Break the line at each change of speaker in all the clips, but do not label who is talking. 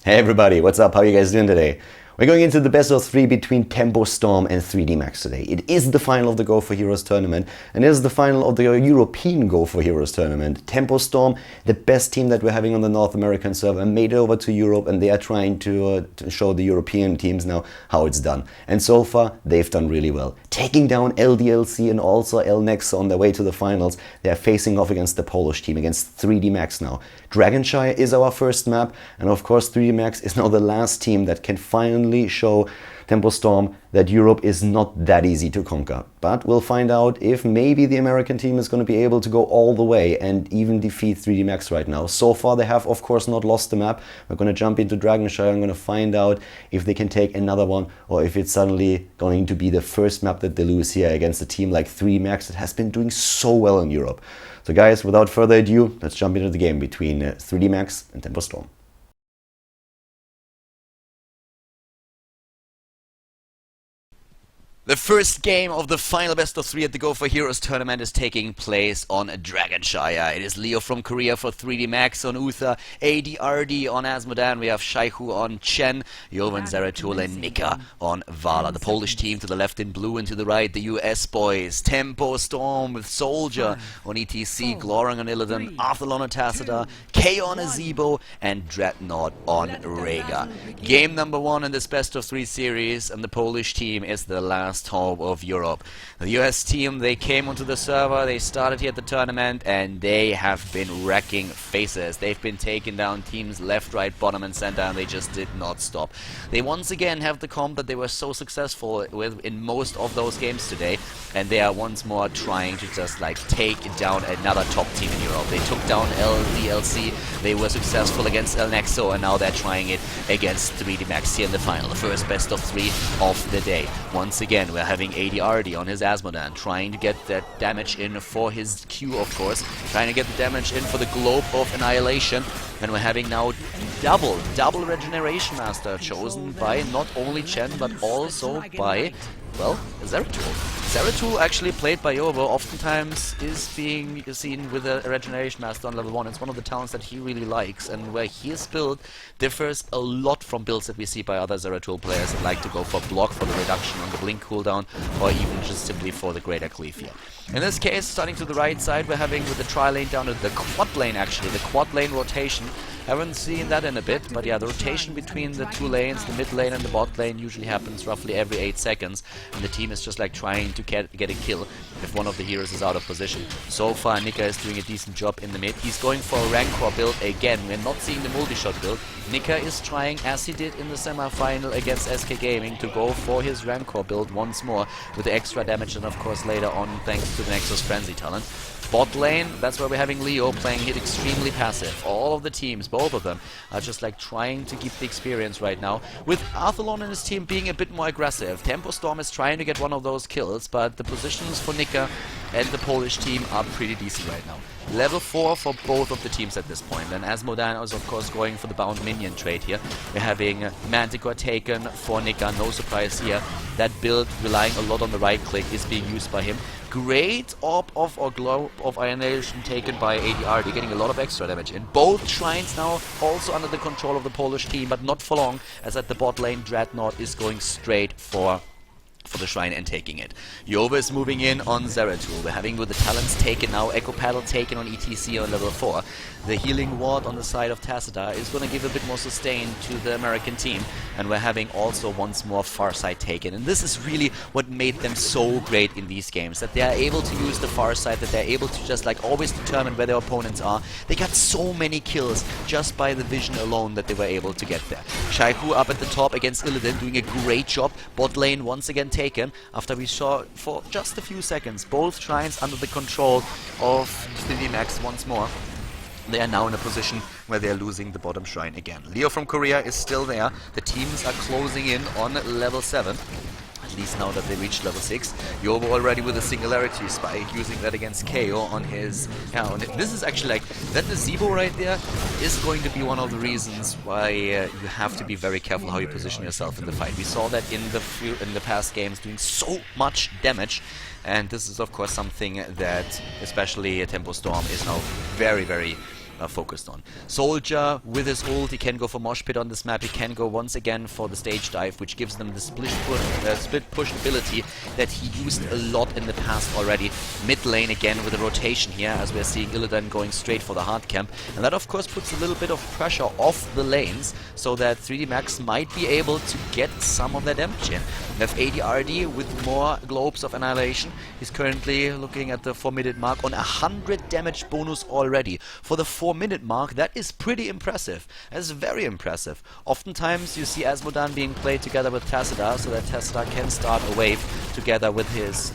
Hey everybody, what's up? How are you guys doing today? We're going into the best of 3 between TempoStorm and 3D Max today. It is the final of the Go for Heroes tournament, and it is the final of the European Go for Heroes tournament. TempoStorm, the best team that we're having on the North American server, made it over to Europe, and they are trying to show the European teams now how it's done. And so far, they've done really well. Taking down LDLC and also LNex on their way to the finals, they are facing off against the Polish team, against 3D Max now. Shire is our first map, and of course 3D Max is now the last team that can finally show TempoStorm that Europe is not that easy to conquer. But we'll find out if maybe the American team is going to be able to go all the way and even defeat 3D Max right now. So far they have of course not lost the map. We're going to jump into Shire. I'm going to find out if they can take another one or if it's suddenly going to be the first map that they lose here against a team like 3D Max that has been doing so well in Europe. So guys, without further ado, let's jump into the game between 3D Max and TempoStorm.
The first game of the final best of 3 at the Go for Heroes tournament is taking place on Shire. It is Leo from Korea for 3D Max on Uther, ADRD on Asmodan, we have Shire on Chen, Jovan Zeratul and Nika on Vala. The Polish team to the left in blue and to the right the US boys, TempoStorm with Soldier on ETC, Glorang on Illidan, Arthalon on Tacita, K on Azebo and Dreadnought on Rhaegar. Game number 1 in this best of 3 series, and the Polish team is the last hope of Europe. The US team, they came onto the server, they started here at the tournament, and they have been wrecking faces. They've been taking down teams left, right, bottom and center, and they just did not stop. They once again have the comp that they were so successful with in most of those games today, and they are once more trying to just like take down another top team in Europe. They took down LDLC, they were successful against El Nexo, and now they're trying it against 3D Max here in the final, the first best of 3 of the day. Once again, we're having ADRD on his Asmodan, trying to get that damage in for his Q, of course, trying to get the damage in for the Globe of Annihilation, and we're having now double Regeneration Master chosen by not only Chen, but also by, well, Zeratul. Zeratul, actually played by Yovo, oftentimes is being seen with a Regeneration Master on level 1. It's one of the talents that he really likes, and where his build differs a lot from builds that we see by other Zeratul players that like to go for block for the reduction on the blink cooldown, or even just simply for the greater cleave here. In this case, starting to the right side, we're having with the tri-lane down to the quad lane actually, the quad lane rotation. Haven't seen that in a bit, but yeah, the rotation between the two lanes, the mid lane and the bot lane, usually happens roughly every 8 seconds, and the team is just like trying to get a kill if one of the heroes is out of position. So far, Nika is doing a decent job in the mid. He's going for a Rancor build again. We're not seeing the multi-shot build. Nika is trying, as he did in the semi-final against SK Gaming, to go for his Rancor build once more with the extra damage, and of course later on thanks to the Nexus Frenzy talent. Bot lane, that's where we're having Leo playing it extremely passive. All of the teams, both of them, are just like trying to keep the experience right now, with Arthalon and his team being a bit more aggressive. TempoStorm is trying to get one of those kills, but the positions for Nika and the Polish team are pretty decent right now. Level 4 for both of the teams at this point, and Asmodan is of course going for the bound minion trade here. We're having Manticore taken for Nika, no surprise here. That build, relying a lot on the right click, is being used by him. Great Orb of or Globe of Annihilation taken by ADRD, getting a lot of extra damage in. Both shrines now also under the control of the Polish team, but not for long, as at the bot lane Dreadnought is going straight for the shrine and taking it. Yova is moving in on Zeratul. We're having with the talents taken now, Echo Paddle taken on ETC on level 4. The healing ward on the side of Tacita is going to give a bit more sustain to the American team, and we're having also once more Farsight taken. And this is really what made them so great in these games, that they are able to use the Farsight, that they're able to just like always determine where their opponents are. They got so many kills just by the vision alone that they were able to get there. Shire up at the top against Illidan, doing a great job. Bot lane once again taken, after we saw for just a few seconds both shrines under the control of 3D Max once more. They are now in a position where they are losing the bottom shrine again. Leo from Korea is still there. The teams are closing in on level 7. At least now that they reached level 6. Yobo already with a Singularity Spike, using that against KO on his... Yeah, this is actually like... That Azebo right there is going to be one of the reasons why you have to be very careful how you position yourself in the fight. We saw that in the past games, doing so much damage. And this is of course something that especially TempoStorm is now very focused on. Soldier with his ult, he can go for mosh pit on this map, he can go once again for the stage dive, which gives them the split push ability that he used a lot in the past already. Mid lane again with a rotation here, as we're seeing Illidan going straight for the hard camp, and that of course puts a little bit of pressure off the lanes, so that 3D Max might be able to get some of that damage in. We have ADRD with more globes of annihilation. He's currently looking at the 4-minute mark on 100 damage bonus already. For the 4-minute mark, that is pretty impressive. That is very impressive. Oftentimes you see Asmodan being played together with Tassadar, so that Tassadar can start a wave together with his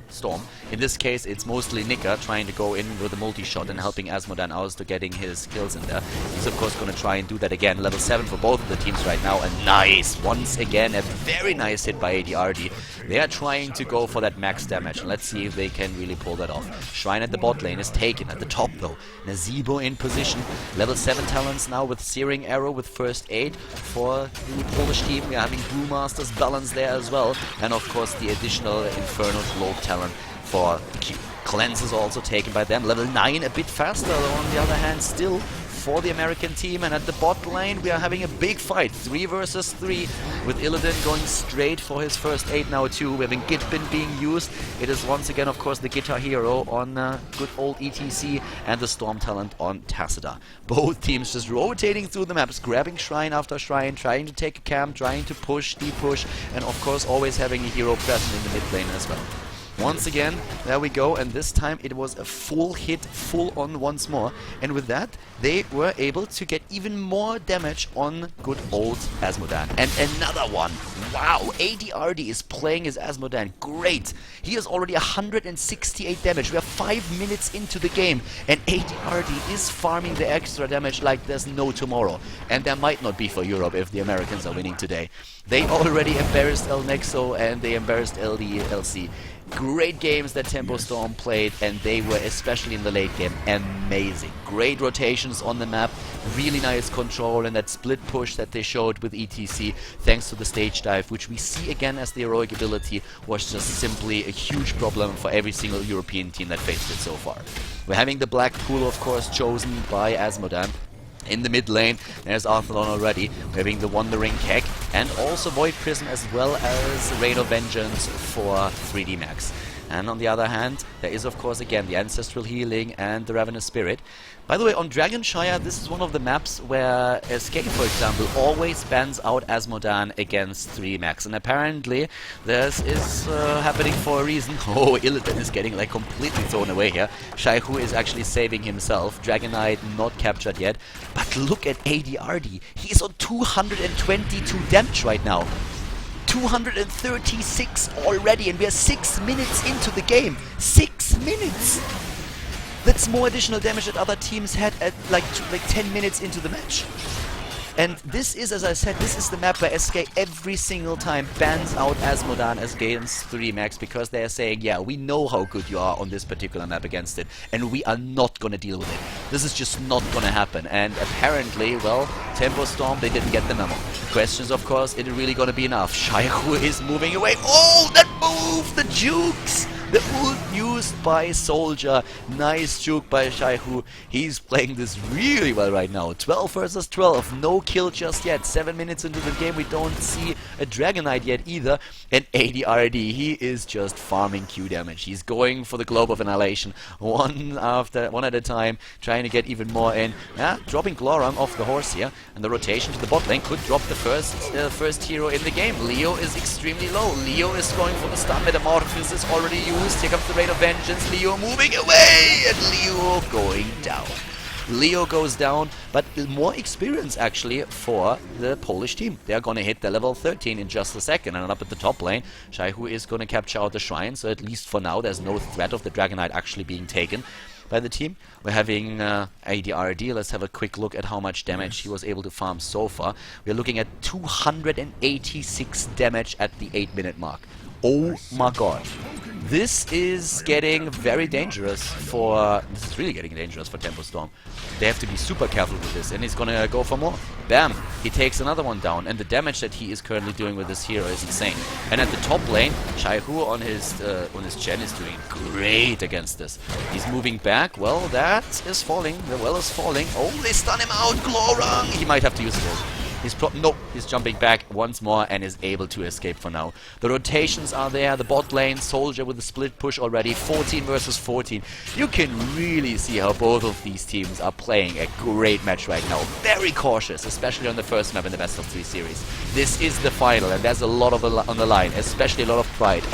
Storm. In this case, it's mostly Nika trying to go in with a multi-shot and helping Asmodan out to getting his kills in there. He's of course going to try and do that again. Level 7 for both of the teams right now, and nice! Once again, a very nice hit by ADRD. They are trying to go for that max damage, and let's see if they can really pull that off. Shrine at the bot lane is taken. At the top though, Nazeebo in position. Level 7 talents now with Searing Arrow with first aid for the Polish team. We are having Brewmaster's balance there as well, and of course the additional Infernal Globe talent for Q. Cleanse is also taken by them. Level 9 a bit faster though, on the other hand, still for the American team. And at the bot lane we are having a big fight, 3 versus 3, with Illidan going straight for his first 8 now too. We're having Gitbin being used. It is once again of course the Guitar Hero on good old ETC, and the Storm talent on Tassadar. Both teams just rotating through the maps, grabbing shrine after shrine, trying to take a camp, trying to push, de-push, and of course always having a hero present in the mid lane as well. Once again, there we go, and this time it was a full hit, full on once more, and with that they were able to get even more damage on good old Asmodan. And another one! Wow, ADRD is playing as Asmodan, great! He is already 168 damage, we are 5 minutes into the game, and ADRD is farming the extra damage like there's no tomorrow. And there might not be for Europe if the Americans are winning today. They already embarrassed El Nexo and they embarrassed LC. Great games that TempoStorm played, and they were, especially in the late game, amazing. Great rotations on the map, really nice control, and that split push that they showed with ETC, thanks to the stage dive, which we see again as the heroic ability, was just simply a huge problem for every single European team that faced it so far. We're having the Black Pool, of course, chosen by Asmodan. In the mid lane, there's Arthalon already, we're having the Wandering Keg, and also Void Prism as well as Rain of Vengeance for 3D Max. And on the other hand, there is of course again the Ancestral Healing and the Ravenous Spirit. By the way, on Shire, this is one of the maps where SK, for example, always bans out Asmodan against 3D Max. And apparently this is happening for a reason. Oh, Illidan is getting like completely thrown away here. Shire is actually saving himself. Dragon Knight not captured yet. But look at ADRD. He's on 222 damage right now. 236 already, and we are 6 minutes into the game. 6 minutes! That's more additional damage that other teams had at like 10 minutes into the match. And this is, as I said, this is the map where SK every single time bans out Asmodan against 3D Max, because they are saying, yeah, we know how good you are on this particular map against it, and we are not gonna deal with it. This is just not gonna happen. And apparently, well, TempoStorm, they didn't get the memo. The question is, of course, is it really gonna be enough? Shire is moving away. Oh, that move! The jukes! The ult used by Soldier. Nice juke by Shire. He's playing this really well right now. 12 versus 12. No kill just yet. 7 minutes into the game. We don't see a Dragon Knight yet either. And ADRD, he is just farming Q damage. He's going for the Globe of Annihilation. One at a time. Trying to get even more in. Yeah, dropping Gloram off the horse here. And the rotation to the bot lane could drop the first hero in the game. Leo is extremely low. Leo is going for the stun. Metamorphosis already used. Here comes the Rain of Vengeance. Leo moving away, and Leo going down. Leo goes down, but more experience actually for the Polish team. They're going to hit the level 13 in just a second, and up at the top lane, Shire is going to capture out the shrine, so at least for now there's no threat of the Dragon Knight actually being taken by the team. We're having ADRD. Let's have a quick look at how much damage he was able to farm so far. We're looking at 286 damage at the 8-minute mark. Oh my god. This is getting very dangerous for... This is really getting dangerous for TempoStorm. They have to be super careful with this, and he's gonna go for more. Bam! He takes another one down, and the damage that he is currently doing with this hero is insane. And at the top lane, Shire on his Gen is doing great against this. He's moving back. Well, that is falling. The well is falling. Oh, they stun him out. Glorung! He might have to use it. Nope, he's jumping back once more and is able to escape for now. The rotations are there, the bot lane, Soldier with a split push already, 14 versus 14. You can really see how both of these teams are playing a great match right now. Very cautious, especially on the first map in the best of 3 series. This is the final, and there's a lot of on the line, especially a lot of pride.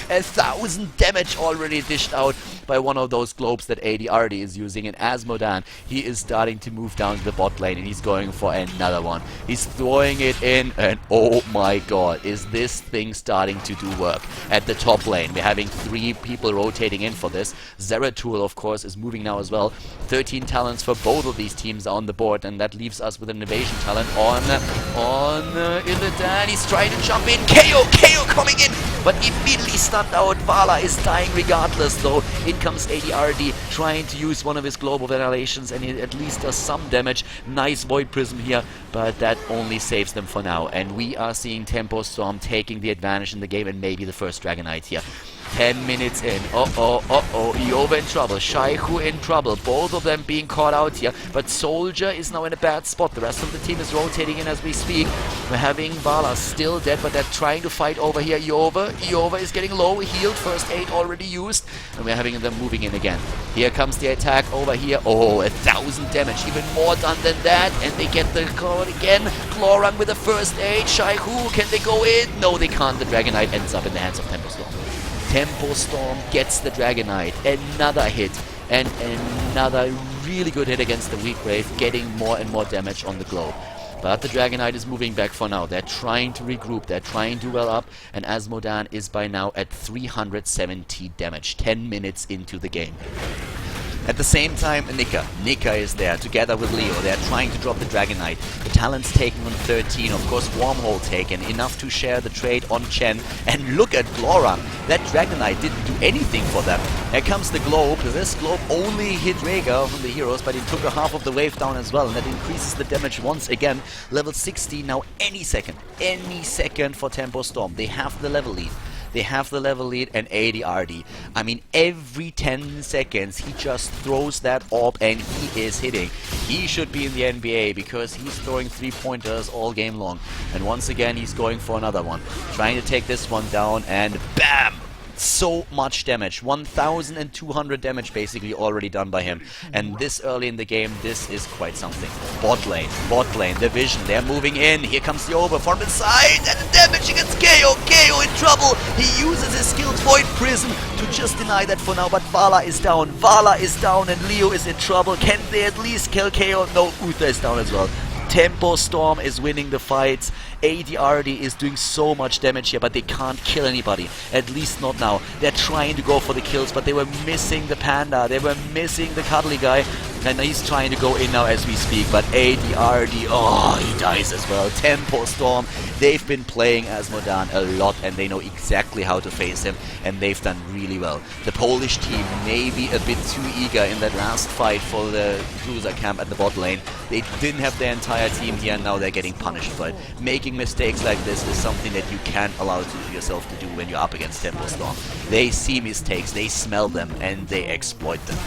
1,000 damage already dished out by one of those globes that ADRD is using. And Asmodan, he is starting to move down to the bot lane, and he's going for another one. He's throwing it in, and oh my god, is this thing starting to do work. At the top lane, we're having 3 people rotating in for this. Zeratul, of course, is moving now as well. 13 talents for both of these teams on the board, and that leaves us with an invasion talent on Illidan. He's trying to jump in. KO coming in, but immediately stunned out. Vala is dying regardless, though. In comes ADRD trying to use one of his global ventilations, and he at least does some damage. Nice Void Prism here, but that only saves them for now. And we are seeing TempoStorm taking the advantage in the game, and maybe the first Dragonite here. 10 minutes in. Iova in trouble. Shire in trouble. Both of them being caught out here. But Soldier is now in a bad spot. The rest of the team is rotating in as we speak. We're having Vala still dead, but they're trying to fight over here. Iova is getting low. Healed. First aid already used. And we're having them moving in again. Here comes the attack over here. Oh, 1,000 damage. Even more done than that. And they get the card again. Glorung with the first aid. Shire, can they go in? No, they can't. The Dragonite ends up in the hands of TempoStorm. TempoStorm gets the Dragonite, another hit, and another really good hit against the weak wave, getting more and more damage on the globe. But the Dragonite is moving back for now. They're trying to regroup, they're trying to well up, and Asmodan is by now at 370 damage, 10 minutes into the game. At the same time, Nika is there together with Leo. They're trying to drop the Dragonite. The talent's taken on 13. Of course, Wormhole taken. Enough to share the trade on Chen. And look at Glorung. That Dragonite didn't do anything for them. Here comes the globe. This globe only hit Rhaegar from the heroes, but it took a half of the wave down as well. And that increases the damage once again. Level 60 now any second for TempoStorm. They have the level lead. They have the level lead, and ADRD. I mean, every 10 seconds he just throws that orb and he is hitting. He should be in the NBA because he's throwing 3-pointers all game long. And once again, he's going for another one. Trying to take this one down, and BAM! So much damage. 1,200 damage basically already done by him. And this early in the game, this is quite something. Bot lane, the vision, they're moving in. Here comes the over from the side, and the damage against KO. KO in trouble. He uses his skilled Void Prism to just deny that for now, but Vala is down. And Leo is in trouble. Can they at least kill KO? No, Uther is down as well. TempoStorm is winning the fights. ADRD is doing so much damage here, but they can't kill anybody. At least not now. They're trying to go for the kills, but they were missing the Panda. They were missing the cuddly guy. And he's trying to go in now as we speak, but ADRD, oh, he dies as well. TempoStorm, they've been playing Asmodan a lot, and they know exactly how to face him, and they've done really well. The Polish team may be a bit too eager in that last fight for the cruiser camp at the bot lane. They didn't have their entire team here, and now they're getting punished for it. Making mistakes like this is something that you can't allow yourself to do when you're up against TempoStorm. They see mistakes, they smell them, and they exploit them.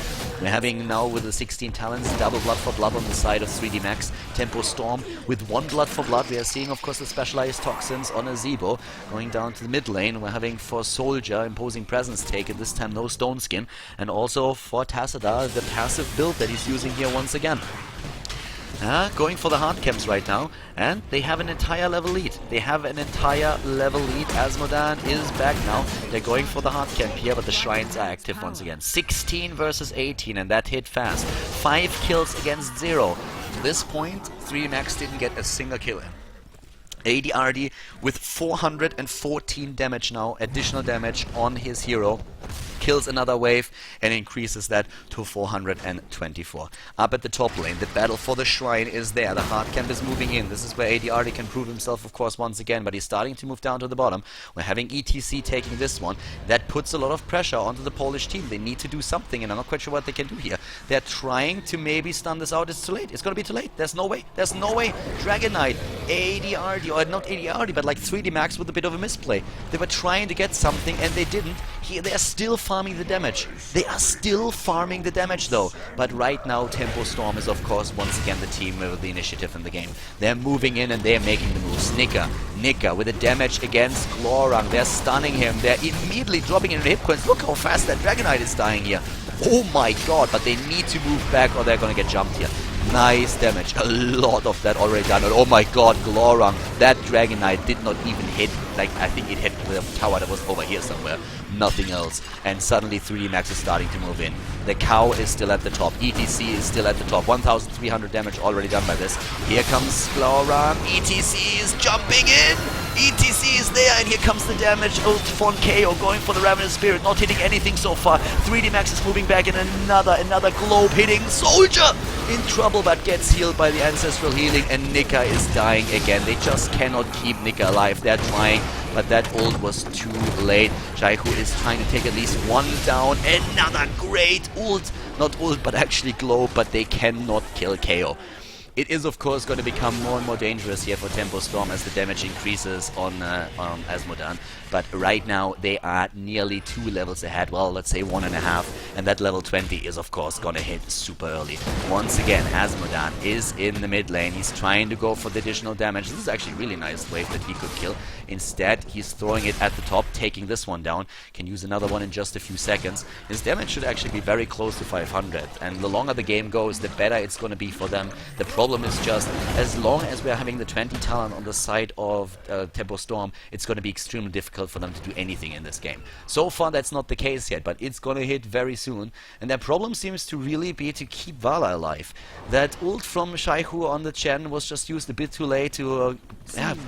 We're having now with the 16 talents, double blood for blood on the side of 3D Max. TempoStorm with 1 blood for blood. We are seeing, of course, the specialized toxins on a Zebo. Going down to the mid lane, we're having for Soldier imposing presence taken, this time no stone skin. And also for Tassadar, the passive build that he's using here once again. Going for the hard camps right now, and they have an entire level lead. Asmodan is back now. They're going for the hard camp here, but the shrines are active once again. 16 versus 18, and that hit fast. 5 kills against 0. To this point, 3 Max didn't get a single kill in. ADRD with 414 damage now, additional damage on his hero. kills another wave and increases that to 424. Up at the top lane, the battle for the shrine is there. The hard camp is moving in. This is where ADRD can prove himself, of course, once again, but he's starting to move down to the bottom. We're having ETC taking this one. That puts a lot of pressure onto the Polish team. They need to do something, and I'm not quite sure what they can do here. They're trying to maybe stun this out. It's too late. It's going to be too late. There's no way. There's no way. Dragon Knight, ADRD, or not ADRD, but like 3D Max with a bit of a misplay. They were trying to get something, and they didn't. Here, they are still farming the damage. They are still farming the damage, though. But right now, TempoStorm is, of course, once again the team with the initiative in the game. They're moving in, and they're making the moves. Nika with the damage against Glorang. They're stunning him. They're immediately dropping in hit points. Look how fast that Dragon Knight is dying here. Oh my god, but they need to move back or they're gonna get jumped here. Nice damage. A lot of that already done. And oh my god, Glorang. That Dragon Knight did not even hit. Like, I think it hit the tower that was over here somewhere. Nothing else. And suddenly 3D Max is starting to move in. The cow is still at the top. ETC is still at the top. 1,300 damage already done by this. Here comes Glorang. ETC is jumping in. ETC is there, and here comes the damage. Ult von KO going for the Ravenous Spirit, not hitting anything so far. 3D Max is moving back, and another globe hitting Soldier in trouble, but gets healed by the Ancestral Healing, and Nika is dying again. They just cannot keep Nika alive. They're trying, but that ult was too late. Shire is trying to take at least one down. Another great ult. Not ult, but actually globe, but they cannot kill KO. It is, of course, going to become more and more dangerous here for TempoStorm as the damage increases on Asmodan. But right now, they are nearly 2 levels ahead. Well, let's say 1.5. And that level 20 is, of course, going to hit super early. Once again, Asmodan is in the mid lane. He's trying to go for the additional damage. This is actually a really nice wave that he could kill. Instead, he's throwing it at the top, taking this one down. Can use another one in just a few seconds. His damage should actually be very close to 500. And the longer the game goes, the better it's going to be for them. The problem is just, as long as we're having the 20 talent on the side of TempoStorm, it's going to be extremely difficult for them to do anything in this game. So far, that's not the case yet, but it's going to hit very soon. And their problem seems to really be to keep Vala alive. That ult from Shire on the Chen was just used a bit too late to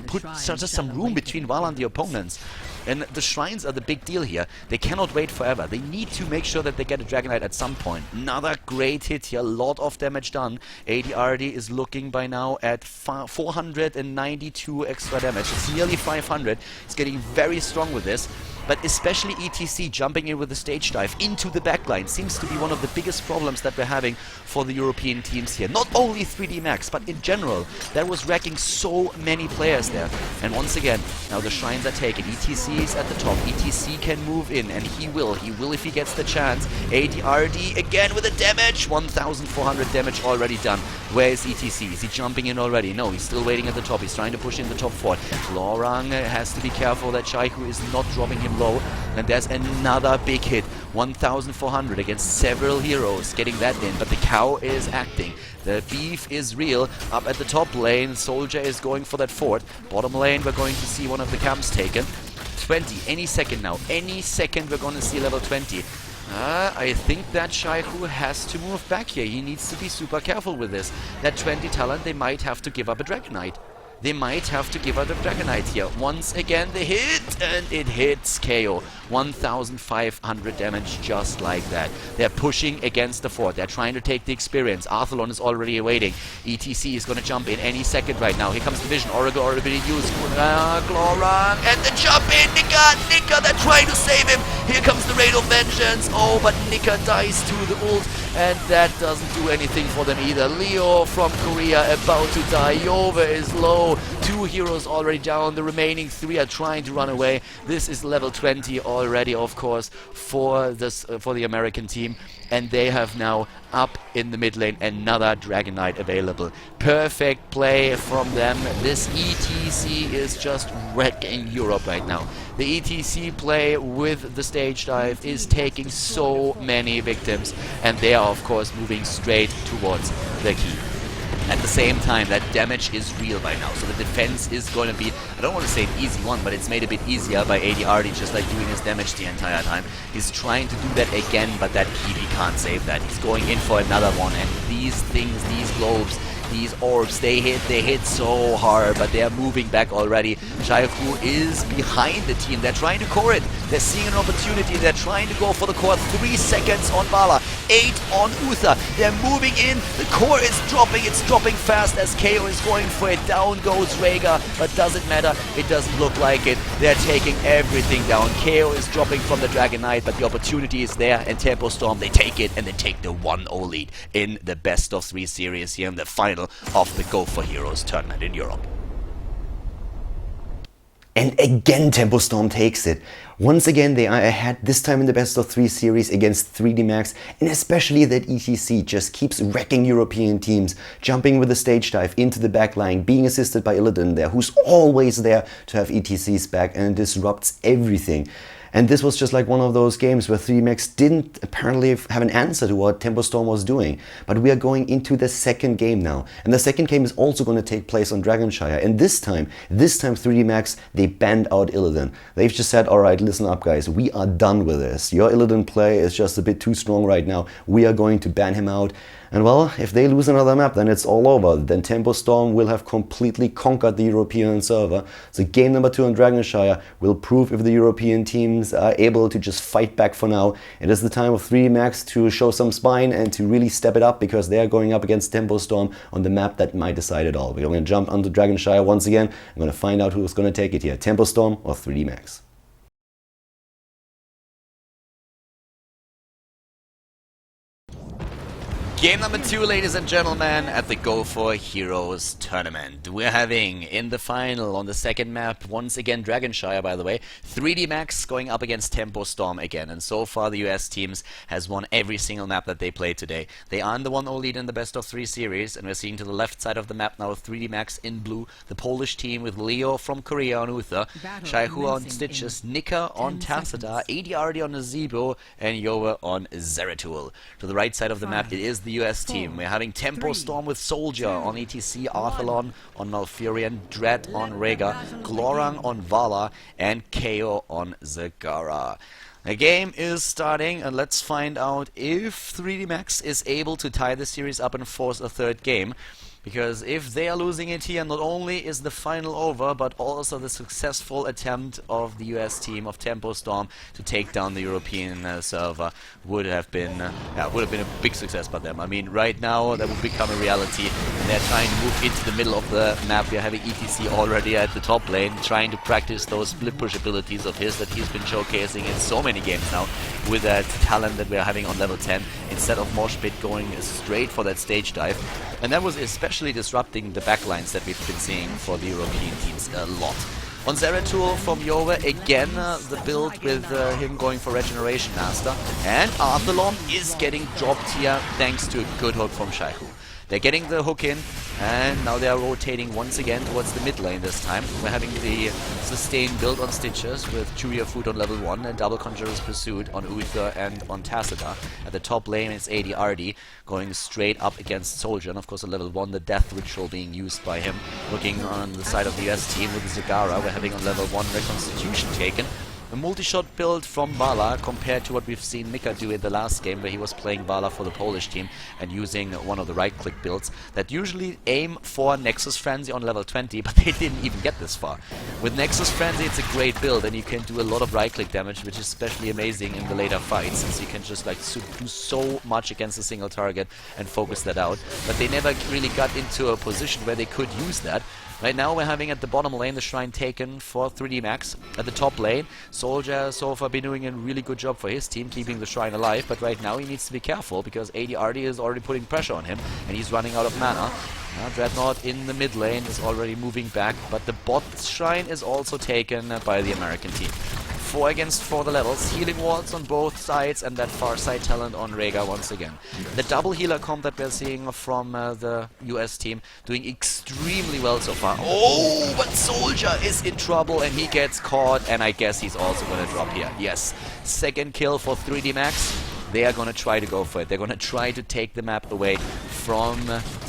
put just some room between Vala and the opponents. And the shrines are the big deal here. They cannot wait forever. They need to make sure that they get a Dragon Knight at some point. Another great hit here. A lot of damage done. ADRD is looking by now at 492 extra damage. It's nearly 500. He's getting very strong with this. But especially ETC jumping in with the stage dive into the backline seems to be one of the biggest problems that we're having for the European teams here. Not only 3D Max, but in general. That was wrecking so many players there. And once again, now the shrines are taken. ETC is at the top. ETC can move in, and he will. He will if he gets the chance. ADRD again with the damage. 1,400 damage already done. Where is ETC? Is he jumping in already? No, he's still waiting at the top. He's trying to push in the top 4. Glorang has to be careful that Shire is not dropping him low. And there's another big hit. 1,400 against several heroes. Getting that in, but the cow is acting. The beef is real. Up at the top lane, Soldier is going for that fort. Bottom lane, we're going to see one of the camps taken. 20, any second now. Any second we're going to see level 20. I think that Shire has to move back here. He needs to be super careful with this. That 20 talent, they might have to give up a Dragon Knight. They might have to give out a Dragon Knight here. Once again, the hit, and it hits KO. 1,500 damage just like that. They're pushing against the fort. They're trying to take the experience. Arthelon is already awaiting. ETC is going to jump in any second right now. Here comes the vision. Oracle already used. Glorang, and the jump in. Nika, they're trying to save him. Here comes the Raid of Vengeance. Oh, but Nika dies to the ult, and that doesn't do anything for them either. Leo from Korea about to die. Yove is low. 2 heroes already down. The remaining 3 are trying to run away. This is level 20 already, of course, for the American team. And they have now, up in the mid lane, another Dragon Knight available. Perfect play from them. This ETC is just wrecking Europe right now. The ETC play with the stage dive is taking so many victims. And they are, of course, moving straight towards the key. At the same time, that damage is real by now, so the defense is going to be, I don't want to say an easy one, but it's made a bit easier by ADRD just like doing his damage the entire time. He's trying to do that again, but that he can't save that. He's going in for another one, and these things, these globes, these orbs. They hit so hard, but they are moving back already. Shire is behind the team. They're trying to core it. They're seeing an opportunity. They're trying to go for the core. 3 seconds on Vala, 8 on Uther. They're moving in. The core is dropping. It's dropping fast as KO is going for it. Down goes Rhaegar, but doesn't matter. It doesn't look like it. They're taking everything down. KO is dropping from the Dragon Knight, but the opportunity is there, and TempoStorm, they take it, and they take the 1-0 lead in the best of 3 series here in the final of the Go for Heroes tournament in Europe.
And again, TempoStorm takes it. Once again, they are ahead, this time in the best of 3 series against 3D Max, and especially that ETC just keeps wrecking European teams, jumping with a stage dive into the backline, being assisted by Illidan there, who's always there to have ETC's back, and disrupts everything. And this was just like one of those games where 3D Max didn't apparently have an answer to what TempoStorm was doing. But we are going into the second game now. And the second game is also going to take place on Shire. And this time 3D Max, they banned out Illidan. They've just said, alright, listen up guys, we are done with this. Your Illidan play is just a bit too strong right now. We are going to ban him out. And well, if they lose another map, then it's all over. Then TempoStorm will have completely conquered the European server. So game number 2 on Shire will prove if the European teams are able to just fight back for now. It is the time of 3D Max to show some spine and to really step it up, because they are going up against TempoStorm on the map that might decide it all. We're going to jump onto Shire once again. I'm going to find out who's going to take it here, TempoStorm or 3D Max.
Game number 2, ladies and gentlemen, at the Go for Heroes tournament. We're having in the final on the second map, once again Shire, by the way, 3D Max going up against TempoStorm again. And so far the US teams has won every single map that they played today. They are in the 1-0 lead in the best of 3 series, and we're seeing to the left side of the map now 3D Max in blue, the Polish team with Leo from Korea on Uther, Shire on Stitches, Nika on Tacita, ADRD on Nazebo, and Yoa on Zeratul. To the right side of the map, it is the US team. We're having TempoStorm with Soldier on ETC, Arthalon on Malfurion, Dread on Rhaegar, Glorang on Vala, and KO on Zagara. The game is starting, and let's find out if 3D Max is able to tie the series up and force a third game. Because if they are losing it here, not only is the final over, but also the successful attempt of the US team of TempoStorm to take down the European server would have been a big success by them. I mean, right now that would become a reality, and they're trying to move into the middle of the map. We're having ETC already at the top lane, trying to practice those split push abilities of his that he's been showcasing in so many games now, with that talent that we're having on level 10, instead of Mosh Pit going straight for that stage dive. And that was especially disrupting the backlines that we've been seeing for the European teams a lot. On Zeratul from Yowa, again the build with him going for Regeneration Master, and Arthalon is getting dropped here thanks to a good hook from Shire. They're getting the hook in, and now they are rotating once again towards the mid lane this time. We're having the sustained build on Stitches with Churia Food on level 1 and Double Conjurer's Pursuit on Uther and on Tacita. At the top lane it's ADRD going straight up against Soldier, and of course at level 1 the Death Ritual being used by him. Looking on the side of the US team with Zagara, we're having on level 1 Reconstitution taken. A multi-shot build from Vala compared to what we've seen Mika do in the last game, where he was playing Vala for the Polish team and using one of the right-click builds that usually aim for Nexus Frenzy on level 20, but they didn't even get this far. With Nexus Frenzy it's a great build, and you can do a lot of right-click damage, which is especially amazing in the later fights, since you can just like do so much against a single target and focus that out. But they never really got into a position where they could use that. Right now we're having at the bottom lane the Shrine taken for 3D Max. At the top lane, Soldier so far been doing a really good job for his team, keeping the Shrine alive, but right now he needs to be careful because ADRD is already putting pressure on him and he's running out of mana. Now Dreadnought in the mid lane is already moving back, but the bot Shrine is also taken by the American team. 4 against 4 the levels, healing wards on both sides, and that far side talent on Rhaegar once again. The double healer comp that we're seeing from the US team doing extremely well so far. Oh, but Soldier is in trouble and he gets caught, and I guess he's also going to drop here. Yes, second kill for 3D Max. They are going to try to go for it. They're going to try to take the map away from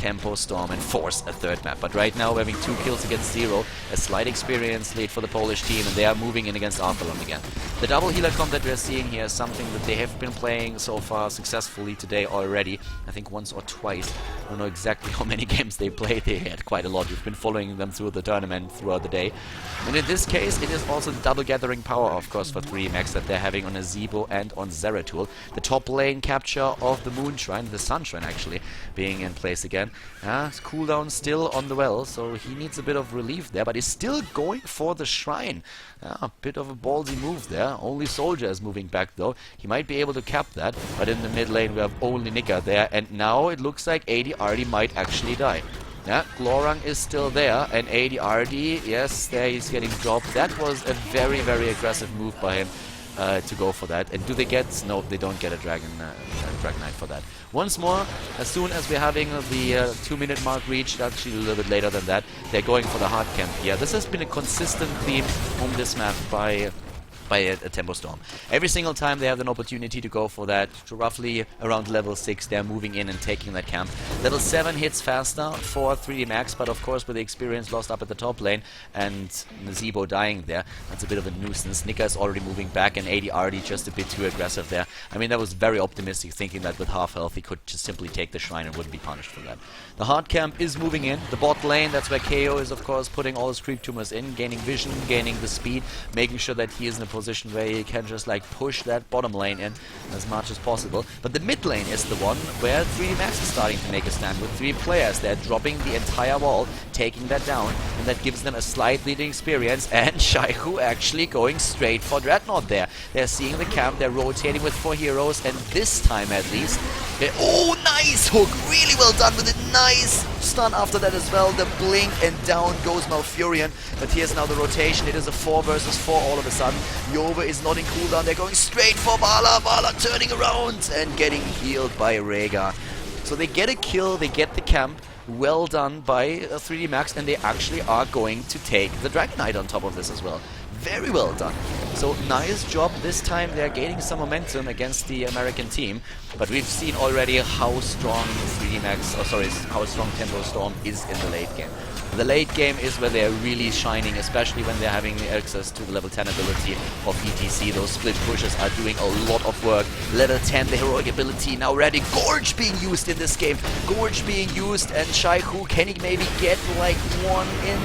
TempoStorm and force a third map. But right now we're having 2 kills against 0, a slight experience lead for the Polish team, and they are moving in against Arthalon again. The double healer comp that we're seeing here is something that they have been playing so far successfully today already. I think once or twice. I don't know exactly how many games they played. They had quite a lot. We've been following them through the tournament throughout the day. And in this case, it is also the double gathering power, of course, for 3D Max that they're having on Azebo and on Zeratul. The top lane capture of the Moonshrine, the Sunshrine actually, being in place again. Cooldown still on the well, so he needs a bit of relief there, but he's still going for the Shrine. A bit of a ballsy move there. Only Soldier is moving back though. He might be able to cap that, but in the mid lane we have only Nika there, and now it looks like ADRD might actually die. Yeah, Glorang is still there, and ADRD, yes, there he's getting dropped. That was a very, very aggressive move by him to go for that. And do they get... No, they don't get a Dragon Knight for that. Once more, as soon as we're having the 2-minute mark reached, actually a little bit later than that, they're going for the hard camp here. This has been a consistent theme on this map by a TempoStorm. Every single time they have an opportunity to go for that, to roughly around level 6, they're moving in and taking that camp. Level 7 hits faster for 3D Max, but of course with the experience lost up at the top lane and Nazebo dying there, that's a bit of a nuisance. Nika is already moving back, and ADRD just a bit too aggressive there. I mean, that was very optimistic, thinking that with half health he could just simply take the Shrine and wouldn't be punished for that. The hard camp is moving in. The bot lane, that's where KO is of course putting all his creep tumors in, gaining vision, gaining the speed, making sure that he is in a position where he can just like push that bottom lane in as much as possible. But the mid lane is the one where 3D Max is starting to make a stand with 3 players. They're dropping the entire wall, taking that down, and that gives them a slight leading experience, and Shire actually going straight for Dreadnought there. They're seeing the camp, they're rotating with 4 heroes, and this time at least, oh, nice hook, really well done with a nice stun after that as well. The blink, and down goes Malfurion. But here's now the rotation. It is a 4 versus 4 all of a sudden. Yova is not in cooldown. They're going straight for Vala. Vala turning around and getting healed by Rhaegar. So they get a kill, they get the camp. Well done by 3D Max, and they actually are going to take the Dragon Knight on top of this as well. Very well done. So nice job. This time they're gaining some momentum against the American team, but we've seen already how strong 3D Max, how strong TempoStorm is in the late game. The late game is where they're really shining, especially when they're having access to the level 10 ability of ETC. Those split pushes are doing a lot of work. Level 10, the heroic ability now ready. Gorge being used in this game. Gorge being used, and Shire, can he maybe get like one in?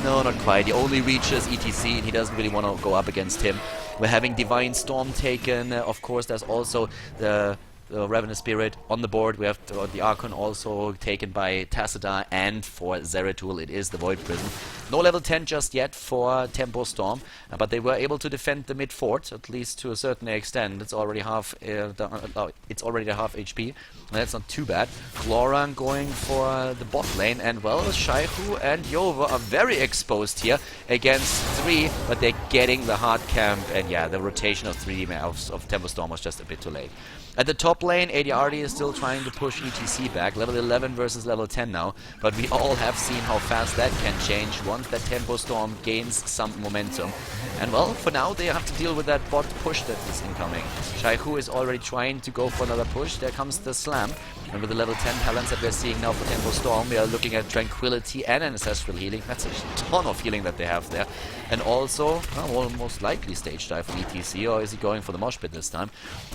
No, not quite. He only reaches ETC, and he doesn't really want to go up against him. We're having Divine Storm taken. Of course, there's also the Ravenous Spirit on the board. We have the Archon also taken by Tassadar, and for Zeratul it is the Void Prison. No level 10 just yet for TempoStorm, but they were able to defend the mid fort, at least to a certain extent. It's already half it's already the half HP. That's not too bad. Glorang going for the bot lane, and well, Shaihu and Yova are very exposed here against 3, but they're getting the hard camp, and yeah, the rotation of 3 of TempoStorm was just a bit too late. At the top lane, ADRD is still trying to push ETC back. Level 11 versus level 10 now. But we all have seen how fast that can change once that TempoStorm gains some momentum. And well, for now, they have to deal with that bot push that is incoming. Shaihu is already trying to go for another push. There comes the slam. And with the level 10 talents that we're seeing now for TempoStorm, we are looking at Tranquility and an Ancestral Healing. That's a ton of healing that they have there. And also, well, most likely stage dive from ETC, or is he going for the mosh pit this time?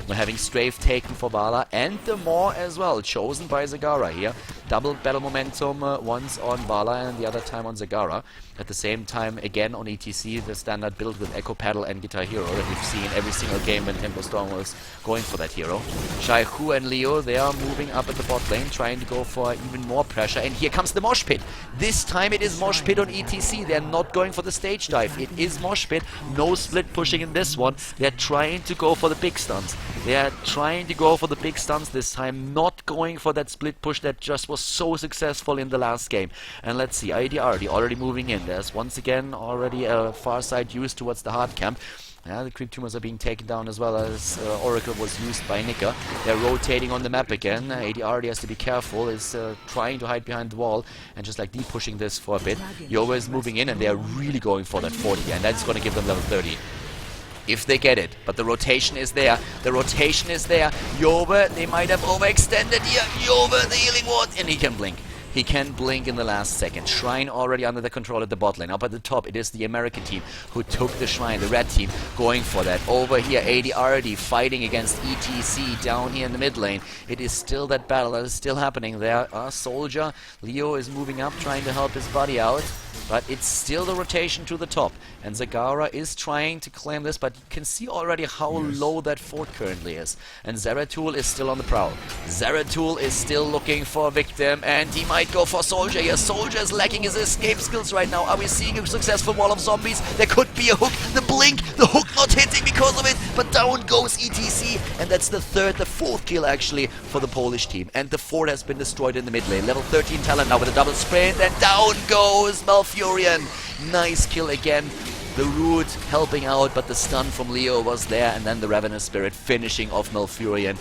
We're having Strafe taken for Vala, and the Maw as well, chosen by Zagara here. Double battle momentum, once on Vala and the other time on Zagara. At the same time, again on ETC, the standard build with Echo Paddle and Guitar Hero that we've seen every single game when TempoStorm was going for that hero. Shaihu and Leo, they are moving up at the bot lane, trying to go for even more pressure. And here comes the mosh pit. This time it is mosh pit on ETC. They're not going for the stage dive. It is mosh pit. No split pushing in this one. They're trying to go for the big stuns. They are trying to go for the big stuns this time, not going for that split push that just was so successful in the last game. And let's see, IDRD already moving in. There's once again already a far side used towards the hard camp. Yeah, the creep tumors are being taken down as well as Oracle was used by Nika. They're rotating on the map again. ADRD has to be careful, is trying to hide behind the wall and just like pushing this for a bit. Yova is moving in and they're really going for that 40, and that's going to give them level 30. If they get it, but the rotation is there. The rotation is there. Yova, they might have overextended here. Yova, the healing ward, and he can blink. He can blink in the last second. Shrine already under the control at the bot lane. Up at the top, it is the American team who took the Shrine, the red team, going for that. Over here, ADRD fighting against ETC down here in the mid lane. It is still that battle that is still happening there. Soldier, Leo is moving up, trying to help his buddy out. But it's still the rotation to the top. And Zagara is trying to claim this, but you can see already how low that fort currently is. And Zeratul is still on the prowl. Zeratul is still looking for a victim, and he might go for Soldier here. Soldier is lacking his escape skills right now. Are we seeing a successful wall of zombies? There could be a hook. The blink, the hook not hitting because of it, but down goes ETC. And that's the fourth kill actually for the Polish team. And the fort has been destroyed in the mid lane. Level 13 talent now with a double sprint, and down goes Malfurion. Nice kill again. The root helping out, but the stun from Leo was there, and then the Ravenous Spirit finishing off Malfurion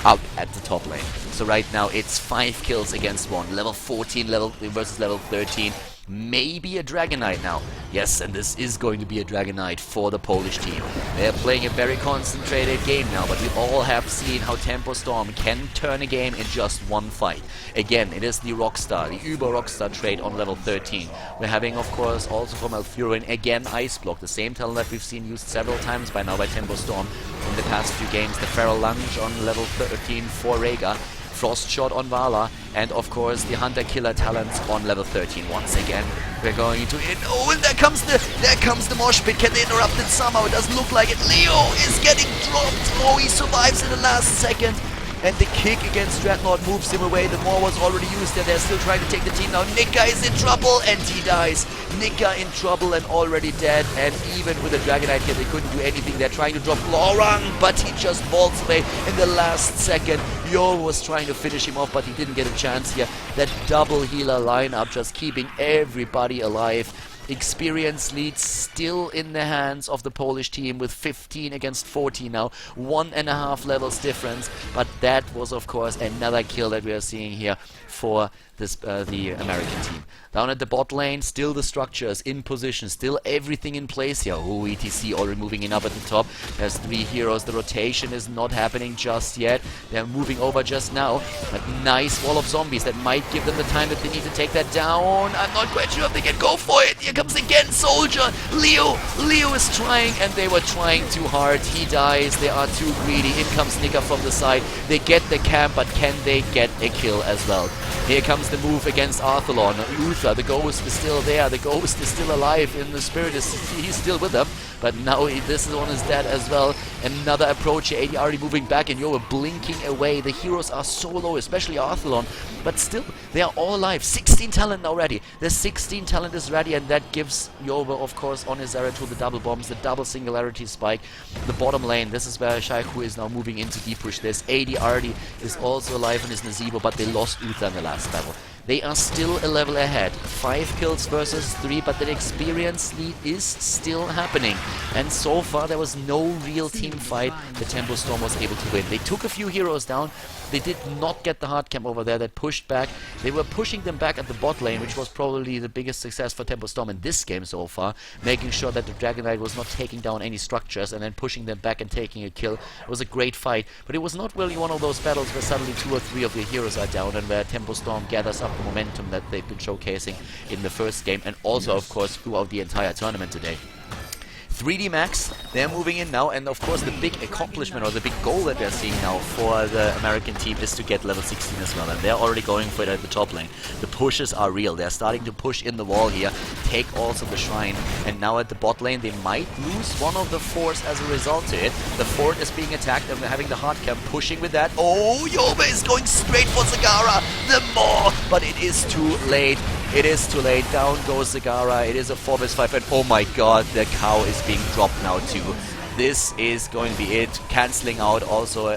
out at the top lane. So right now it's 5 kills against 1. Level 14 versus level 13. Maybe a Dragon Knight now. Yes, and this is going to be a Dragon Knight for the Polish team. They're playing a very concentrated game now, but we all have seen how TempoStorm can turn a game in just one fight. Again, it is the Rockstar, the Uber Rockstar trait on level 13. We're having, of course, also from Malfurion, again Ice Block, the same talent that we've seen used several times by now by TempoStorm in the past few games. The Feral Lunge on level 13 for Rhaegar. Frost Shot on Vala, and of course the Hunter Killer talents on level 13. Once again, we're going to it. Oh, and there comes the mosh pit. Can they interrupt it somehow? It doesn't look like it. Leo is getting dropped. Oh, he survives in the last second. And the kick against Dreadnought moves him away. The Maw was already used and they're still trying to take the team now. Nika is in trouble and he dies. Nika in trouble and already dead. And even with the Dragon Knight here, they couldn't do anything. They're trying to drop Laurent, but he just vaults away in the last second. Yo was trying to finish him off, but he didn't get a chance here. That double healer lineup just keeping everybody alive. Experience lead still in the hands of the Polish team with 15 against 14 now. 1.5 levels difference. But that was, of course, another kill that we are seeing here for this the American team. Down at the bot lane, still the structures in position, still everything in place here. Oh, ETC already moving in up at the top. There's 3 heroes. The rotation is not happening just yet. They're moving over just now. But nice wall of zombies that might give them the time that they need to take that down. I'm not quite sure if they can go for it. Here comes again Soldier. Leo is trying, and they were trying too hard. He dies. They are too greedy. In comes Nika from the side. They get the camp, but can they get a kill as well? Here comes the move against Arthalon. Uther, the ghost is still there. The ghost is still alive. In the spirit, he's still with them. But now this one is dead as well. Another approach here. AD already moving back, and you're blinking away. The heroes are so low, especially Arthalon. But still, they are all alive. 16 talent now ready. The 16 talent is ready, and that gives Yoba, of course, on his Zeratul the double bombs, the double singularity spike. The bottom lane, this is where Shire is now moving into deep push. This AD is also alive in his Nazebo, but they lost Uther in the last battle. They are still a level ahead. 5 kills versus 3, but that experience lead is still happening. And so far there was no real team fight that TempoStorm was able to win. They took a few heroes down. They did not get the hard camp over there that pushed back. They were pushing them back at the bot lane, which was probably the biggest success for TempoStorm in this game so far, making sure that the Dragon Knight was not taking down any structures and then pushing them back and taking a kill. It was a great fight, but it was not really one of those battles where suddenly 2 or 3 of your heroes are down and where TempoStorm gathers up the momentum that they've been showcasing in the first game and also, of course, throughout the entire tournament today. 3D Max, they're moving in now, and of course the big accomplishment or the big goal that they're seeing now for the American team is to get level 16 as well, and they're already going for it at the top lane. The pushes are real. They're starting to push in the wall here, take also the Shrine, and now at the bot lane they might lose one of the forts as a result to it. The fort is being attacked and they're having the hard camp pushing with that. Oh, Yoba is going straight for Zagara, the Maw, but it is too late. It is too late. Down goes Zagara. It is a 4vs5, and oh my god, the cow is being dropped now too. This is going to be it, cancelling out also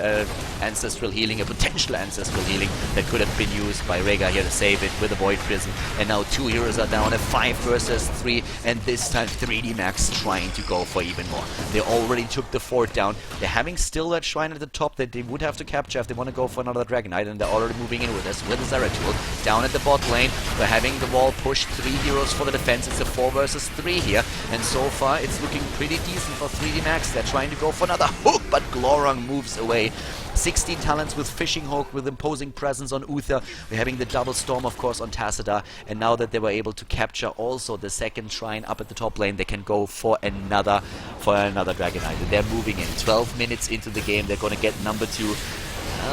ancestral healing, a potential ancestral healing that could have been used by Rhaegar here to save it with a Void Prison. And now 2 heroes are down, a 5 versus 3, and this time 3D Max trying to go for even more. They already took the fort down. They're having still that Shrine at the top that they would have to capture if they want to go for another Dragon Knight, and they're already moving in with this, with the Zeratul. Down at the bot lane, we're having the wall push, 3 heroes for the defense. It's a 4 versus 3 here, and so far it's looking pretty decent for 3D Max. They're trying to go for another hook, but Glorung moves away. 16 talents with Fishing Hook, with imposing presence on Uther. We're having the double storm, of course, on Tacita. And now that they were able to capture also the second shrine up at the top lane, they can go for another Dragonite. And they're moving in. 12 minutes into the game, they're going to get number 2.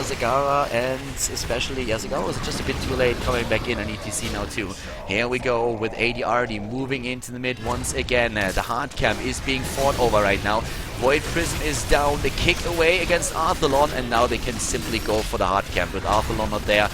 Zagara, and especially Zagara was just a bit too late coming back in on ETC now too. Here we go with ADRD moving into the mid once again. The hard camp is being fought over right now. Void Prism is down, the kick away against Arthalon, and now they can simply go for the hard camp with Arthalon not there.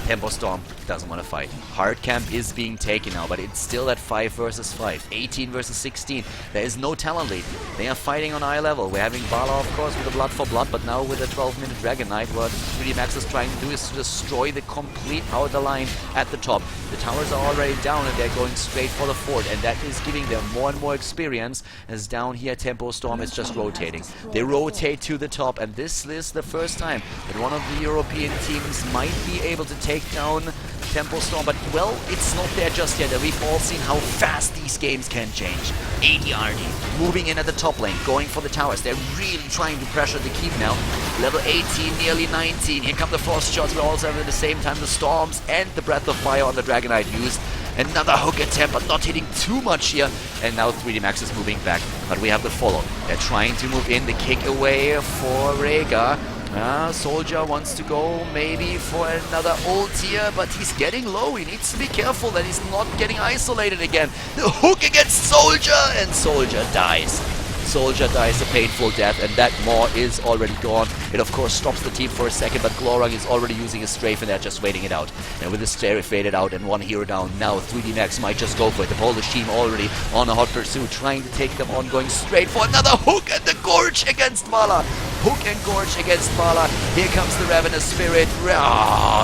TempoStorm doesn't want to fight. Hard camp is being taken now, but it's still at 5 versus 5. 18 versus 16. There is no talent lead. They are fighting on eye level. We're having Bala, of course, with a blood for blood, but now with a 12-minute Dragonite, what 3D Max is trying to do is to destroy the complete outer line at the top. The towers are already down, and they're going straight for the fort, and that is giving them more and more experience, as down here TempoStorm is just rotating. They rotate to the top, and this is the first time that one of the European teams might be able to take down TempoStorm, but well, it's not there just yet. We've all seen how fast these games can change. ADRD moving in at the top lane, going for the towers. They're really trying to pressure the keep now. Level 18, nearly 19. Here come the frost shots. We're also having at the same time the storms and the breath of fire on the Dragonite used. Another hook attempt, but not hitting too much here. And now 3D Max is moving back, but we have the follow. They're trying to move in, the kick away for Rhaegar. Soldier wants to go maybe for another ult here, but he's getting low. He needs to be careful that he's not getting isolated again. The hook against Soldier, and Soldier dies. Soldier dies a painful death, and that Maw is already gone. It of course stops the team for a second, but Glorung is already using a strafe and they're just waiting it out. And with the strafe faded out and one hero down, now 3D Max might just go for it. The Polish team already on a hot pursuit, trying to take them on, going straight for another hook and the Gorge against Mala. Hook and Gorge against Mala. Here comes the Ravenous Spirit.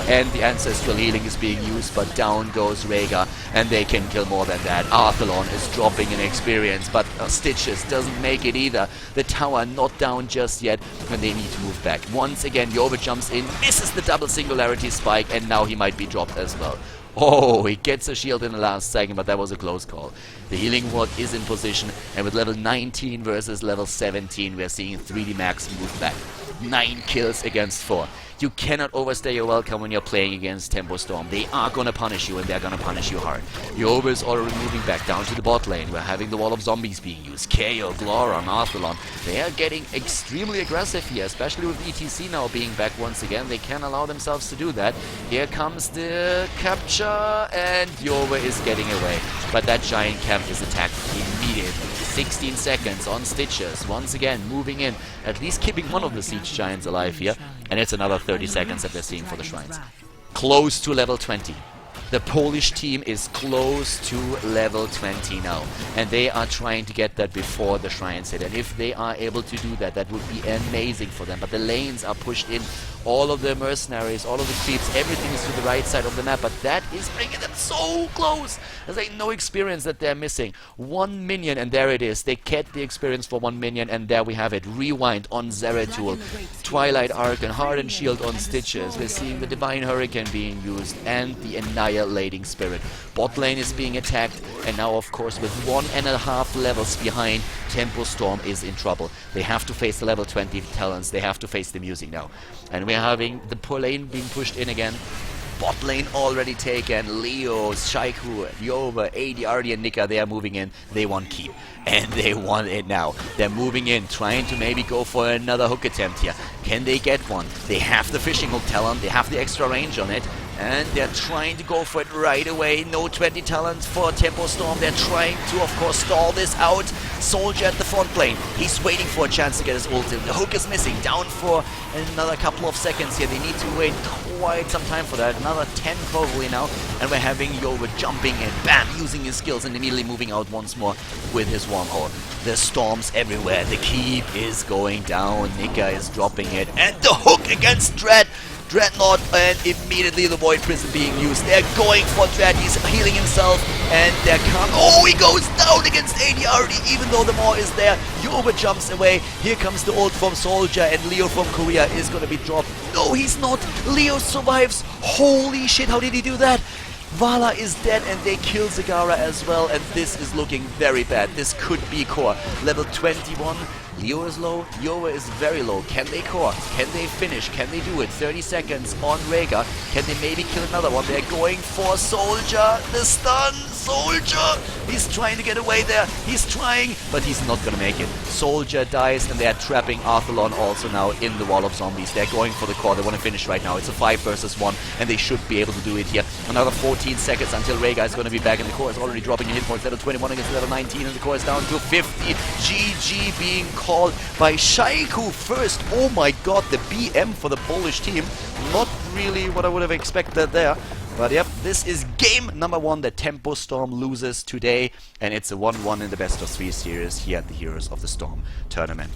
And the Ancestral Healing is being used, but down goes Rhaegar, and they can kill more than that. Arthalon is dropping in experience, but Stitches doesn't make it either. The tower not down just yet, and they need to move back. Once again, Yoba jumps in, misses the double singularity spike, and now he might be dropped as well. Oh, he gets a shield in the last second, but that was a close call. The healing ward is in position, and with level 19 versus level 17, we're seeing 3D Max move back. 9 kills against 4. You cannot overstay your welcome when you're playing against TempoStorm. They are gonna punish you, and they're gonna punish you hard. Yoba is already moving back down to the bot lane. We're having the wall of zombies being used. KO, Glora, Arthalon. They are getting extremely aggressive here, especially with ETC now being back once again. They can allow themselves to do that. Here comes the capture, and Yoba is getting away. But that giant camp is attacked immediately. 16 seconds on Stitches, once again moving in, at least keeping one of the siege giants alive here, and it's another 30 seconds that we're seeing for the shrines. Close to level 20. The Polish team is close to level 20 now, and they are trying to get that before the shrines hit, and if they are able to do that, that would be amazing for them. But the lanes are pushed in, all of the mercenaries, all of the creeps, everything is to the right side of the map, but that is bringing them so close. There's like no experience that they're missing. 1 minion, and there it is. They get the experience for 1 minion, and there we have it. Rewind on Zeratul, Twilight Arc and Hardened Shield on Stitches. We're seeing the Divine Hurricane being used, and the Annihilating Spirit. Bot lane is being attacked, and now of course with 1.5 levels behind, TempoStorm is in trouble. They have to face the level 20 talents, they have to face the music now. And we're having the poor lane being pushed in again. Bot lane already taken. Leo, Shaiku, Yoba, AD, and Nika, they are moving in. They want keep. And they want it now. They're moving in, trying to maybe go for another hook attempt here. Can they get one? They have the fishing hook talent. They have the extra range on it. And they're trying to go for it right away. No 20 talents for TempoStorm. They're trying to, of course, stall this out. Soldier at the front lane. He's waiting for a chance to get his ult in. The hook is missing. Down for another couple of seconds here. They need to wait quite some time for that. Another 10 probably now. And we're having Yoba jumping in. Bam! Using his skills and immediately moving out once more with his wormhole. There's storms everywhere. The keep is going down. Nika is dropping it. And the hook against Dreadnought, and immediately the Void Prism being used. They're going for Dread, he's healing himself, and they're oh, he goes down against ADRD, even though the Maw is there. Yoba jumps away. Here comes the ult from Soldier, and Leo from Korea is gonna be dropped. No, he's not. Leo survives. Holy shit, how did he do that? Vala is dead and they kill Zagara as well, and this is looking very bad. This could be core. Level 21. Leo is low, Yoa is very low. Can they core? Can they finish? Can they do it? 30 seconds on Rhaegar. Can they maybe kill another one? They're going for Soldier. The stun! Soldier! He's trying to get away there. He's trying, but he's not gonna make it. Soldier dies, and they're trapping Arthalon also now in the wall of zombies. They're going for the core. They want to finish right now. It's a 5 versus 1, and they should be able to do it here. Another 14 seconds until Rhaegar is going to be back, and the core is already dropping in hit points. Level 21 against level 19, and the core is down to 50. GG being called by Shire first. Oh my god, the BM for the Polish team. Not really what I would have expected there. But yep, this is game number 1 that TempoStorm loses today, and it's a 1-1 in the best of 3 series here at the Heroes of the Storm tournament.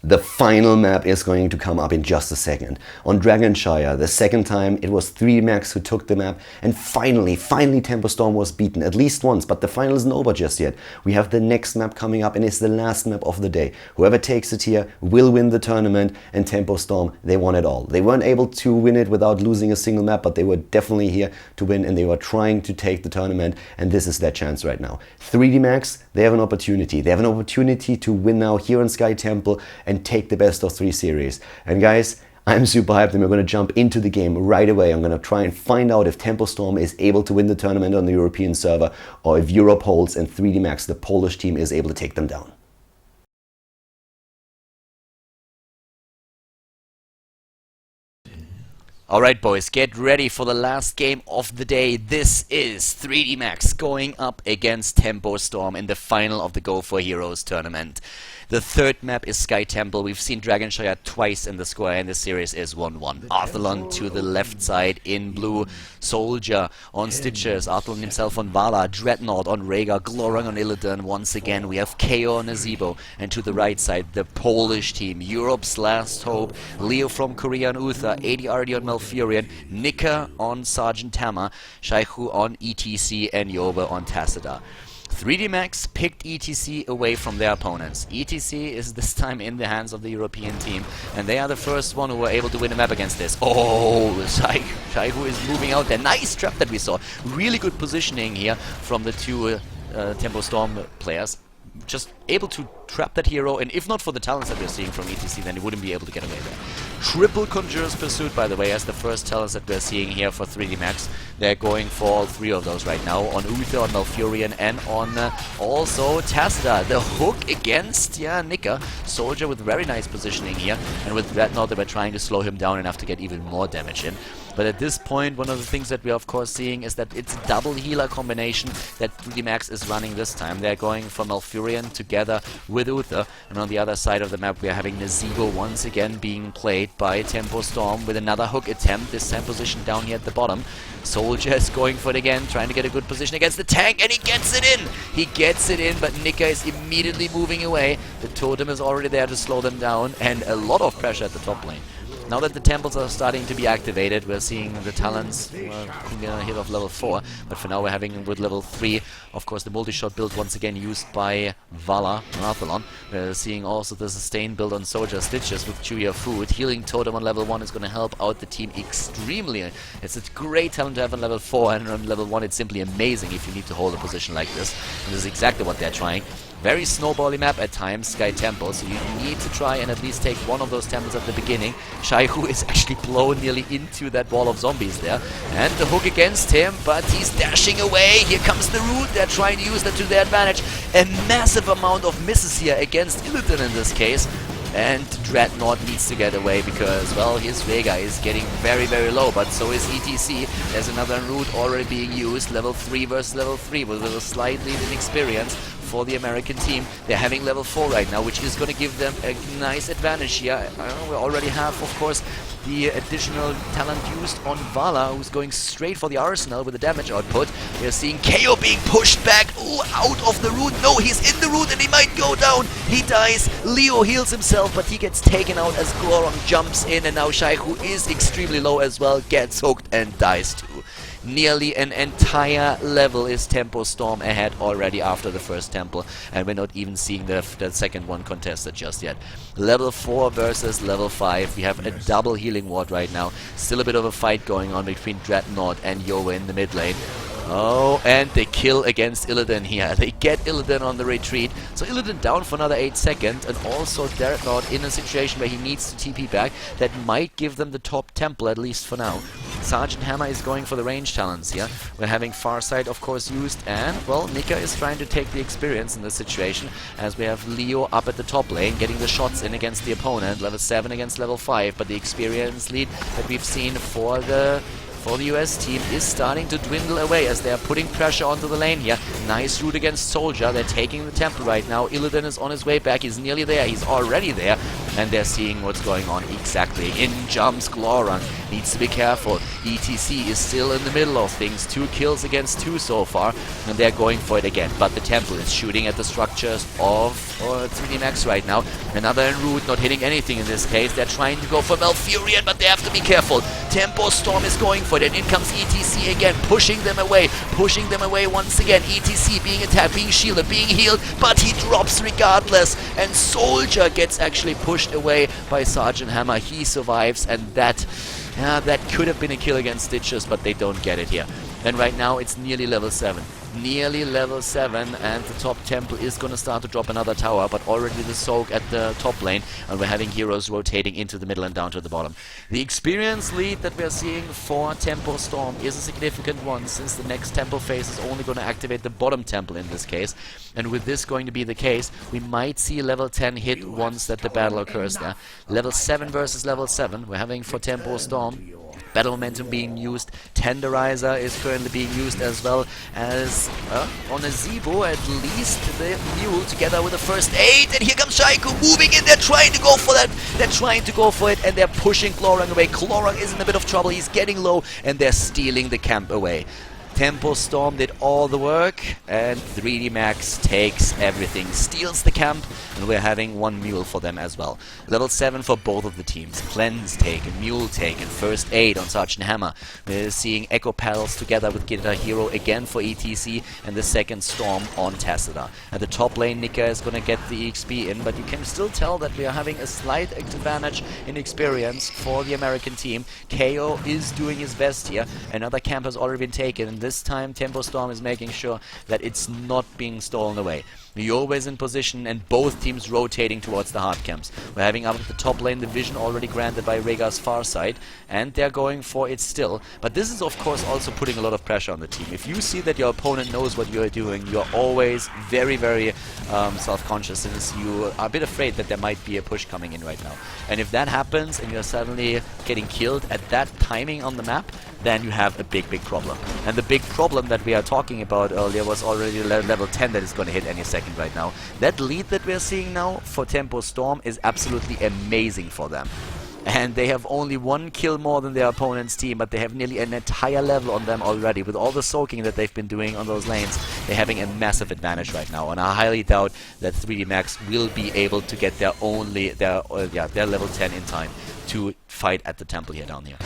The final map is going to come up in just a second. On Shire, the second time it was 3dmax who took the map, and finally TempoStorm was beaten, at least once, but the final isn't over just yet. We have the next map coming up, and it's the last map of the day. Whoever takes it here will win the tournament, and TempoStorm, they won it all. They weren't able to win it without losing a single map, but they were definitely here to win, and they were trying to take the tournament, and this is their chance right now. 3dmax, they have an opportunity. They have an opportunity to win now here in Sky Temple and take the best of 3 series. And guys, I'm super hyped, and we're going to jump into the game right away. I'm going to try and find out if TempoStorm is able to win the tournament on the European server, or if Europe holds and 3dmax, the Polish team, is able to take them down.
Alright boys, get ready for the last game of the day. This is 3dmax going up against TempoStorm in the final of the Go for Heroes tournament. The third map is Sky Temple. We've seen Shire twice in the square, and the series is 1-1. Arthalon to the left side in blue. Soldier on Stitches. Arthalon himself on Vala. Dreadnought on Rhaegar. Glorung on Illidan. Once again, we have KO on Azebo. And to the right side, the Polish team. Europe's last hope. Leo from Korea on Uther. ADRD on Malfurion. Nika on Sergeant Tama. Shire on ETC. And Yoba on Tacita. 3dmax picked ETC away from their opponents. ETC is this time in the hands of the European team, and they are the first one who were able to win a map against this. Oh, Shire is moving out there. Nice trap that we saw. Really good positioning here from the two TempoStorm players. Just able to trap that hero, and if not for the talents that we're seeing from ETC, then he wouldn't be able to get away there. Triple Conjurer's Pursuit, by the way, as the first talents that we're seeing here for 3dmax. They're going for all 3 of those right now, on Uther, on Malfurion, and on also Tacita. The hook against, Nika. Soldier with very nice positioning here, and with Dreadnought they were trying to slow him down enough to get even more damage in. But at this point, one of the things that we're of course seeing is that it's a double healer combination that 3dmax is running this time. They're going for Malfurion together with Uther, and on the other side of the map we are having Nazebo once again being played by TempoStorm with another hook attempt, this time positioned down here at the bottom. Soldier is going for it again, trying to get a good position against the tank, and he gets it in! He gets it in, but Nika is immediately moving away. The totem is already there to slow them down, and a lot of pressure at the top lane. Now that the temples are starting to be activated, we're seeing the talents hit off level 4, but for now we're having with level 3, of course, the multi-shot build once again used by Vala and Arthalon. We're seeing also the sustain build on Soldier Stitches with Chuya Food. Healing Totem on level 1 is going to help out the team extremely. It's a great talent to have on level 4, and on level 1 it's simply amazing if you need to hold a position like this. And this is exactly what they're trying. Very snowbally map at times, Sky Temple, so you need to try and at least take one of those temples at the beginning. Shire is actually blown nearly into that wall of zombies there. And the hook against him, but he's dashing away. Here comes the root. They're trying to use that to their advantage. A massive amount of misses here against Illidan in this case. And Dreadnought needs to get away because, well, his Vega is getting very, very low, but so is ETC. There's another route already being used, level 3 versus level 3, with a slight lead in experience for the American team. They're having level 4 right now, which is going to give them a nice advantage here. We already have, of course, the additional talent used on Vala, who's going straight for the arsenal with the damage output. We're seeing KO being pushed back out of the root. No, he's in the root and he might go down. He dies. Leo heals himself, but he gets taken out as Glorung jumps in, and now Shire, who is extremely low as well, gets hooked and dies too. Nearly an entire level is TempoStorm ahead already after the first temple, and we're not even seeing the second one contested just yet. Level 4 versus level 5. We have a double healing ward right now. Still a bit of a fight going on between Dreadnought and Yowa in the mid lane. Oh, and they kill against Illidan here. They get Illidan on the retreat. So Illidan down for another 8 seconds, and also Dreadnought in a situation where he needs to TP back. That might give them the top temple, at least for now. Sergeant Hammer is going for the range talents here. We're having Farsight, of course, used, and, well, Nika is trying to take the experience in this situation, as we have Leo up at the top lane, getting the shots in against the opponent. Level 7 against level 5, but the experience lead that we've seen for the US team is starting to dwindle away as they are putting pressure onto the lane here. Nice route against Soldier. They're taking the temple right now. Illidan is on his way back. He's nearly there. He's already there. And they're seeing what's going on exactly. In jumps Glorung. Needs to be careful. ETC is still in the middle of things. 2 kills against 2 so far. And they're going for it again. But the temple is shooting at the structures of 3D Max right now. Another en route, not hitting anything in this case. They're trying to go for Malfurion, but they have to be careful. TempoStorm is going for it, and in comes ETC again, pushing them away once again. ETC being attacked, being shielded, being healed, but he drops regardless, and Soldier gets actually pushed away by Sergeant Hammer. He survives, and that could have been a kill against Stitches, but they don't get it here. And right now it's nearly level 7. Nearly level 7, and the top temple is going to start to drop another tower, but already the soak at the top lane, and we're having heroes rotating into the middle and down to the bottom. The experience lead that we're seeing for TempoStorm is a significant one, since the next temple phase is only going to activate the bottom temple in this case, and with this going to be the case, we might see level 10 hit once that the battle occurs there. Level 7 versus level 7, we're having for TempoStorm. Battle momentum being used. Tenderizer is currently being used as well as on a Zeebo, at least the mule together with the first aid. And here comes Shaiku moving in. They're trying to go for that. They're trying to go for it, and they're pushing Glorung away. Glorung is in a bit of trouble. He's getting low, and they're stealing the camp away. TempoStorm did all the work, and 3D Max takes everything, steals the camp, and we're having 1 mule for them as well. Level 7 for both of the teams. Cleanse taken, mule taken, first aid on Sergeant Hammer. We're seeing Echo Paddles together with Guitar Hero again for ETC, and the second Storm on Tacita. At the top lane, Nika is going to get the XP in, but you can still tell that we are having a slight advantage in experience for the American team. KO is doing his best here. Another camp has already been taken, and this time TempoStorm is making sure that it's not being stolen away. You're always in position, and both teams rotating towards the hard camps. We're having up at the top lane the vision already granted by Rhaegar's Farsight, and they're going for it still. But this is of course also putting a lot of pressure on the team. If you see that your opponent knows what you're doing, you're always very, very self-conscious, since you are a bit afraid that there might be a push coming in right now. And if that happens and you're suddenly getting killed at that timing on the map, then you have a big, big problem. And the big problem that we are talking about earlier was already level 10 that is going to hit any second right now. That lead that we're seeing now for TempoStorm is absolutely amazing for them. And they have only 1 kill more than their opponent's team, but they have nearly an entire level on them already. With all the soaking that they've been doing on those lanes, they're having a massive advantage right now. And I highly doubt that 3D Max will be able to get their level 10 in time to fight at the temple here down here.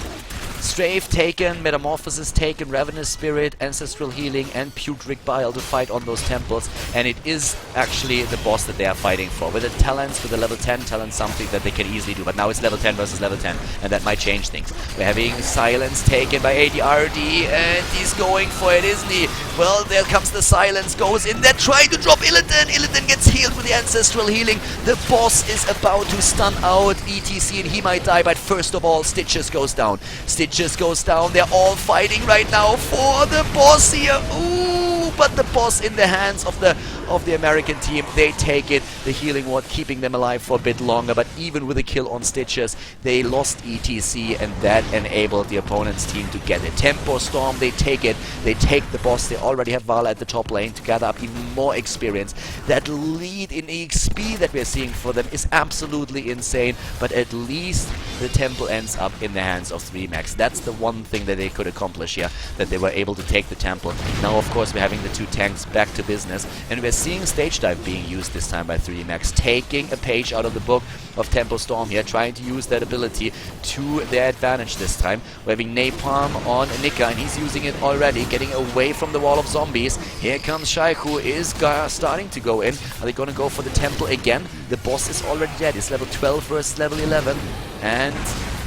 Strafe taken, Metamorphosis taken, Ravenous Spirit, Ancestral Healing, and Putric Bile to fight on those temples, and it is actually the boss that they are fighting for. With the talents, with the level 10 talent, something that they can easily do, but now it's level 10 versus level 10, and that might change things. We're having Silence taken by ADRD, and he's going for it, isn't he? Well, there comes the Silence, goes in, they're trying to drop Illidan. Illidan gets healed with the Ancestral Healing. The boss is about to stun out ETC, and he might die, but first of all, Stitches goes down. Stitches goes down. They're all fighting right now for the boss here. Ooh, but the boss in the hands of the American team. They take it. The healing ward keeping them alive for a bit longer, but even with a kill on Stitches, they lost ETC, and that enabled the opponent's team to get it. TempoStorm, they take it. They take the boss. They already have Vala at the top lane to gather up even more experience. That lead in EXP that we're seeing for them is absolutely insane, but at least the temple ends up in the hands of 3 Max. That's the one thing that they could accomplish here, that they were able to take the temple. Now, of course, we're having the 2 tanks back to business, and we're seeing Stage Dive being used this time by 3D Max, taking a page out of the book of TempoStorm here, trying to use that ability to their advantage this time. We're having Napalm on Nika, and he's using it already, getting away from the wall of zombies. Here comes Shire, who is starting to go in. Are they going to go for the temple again? The boss is already dead. It's level 12 versus level 11. And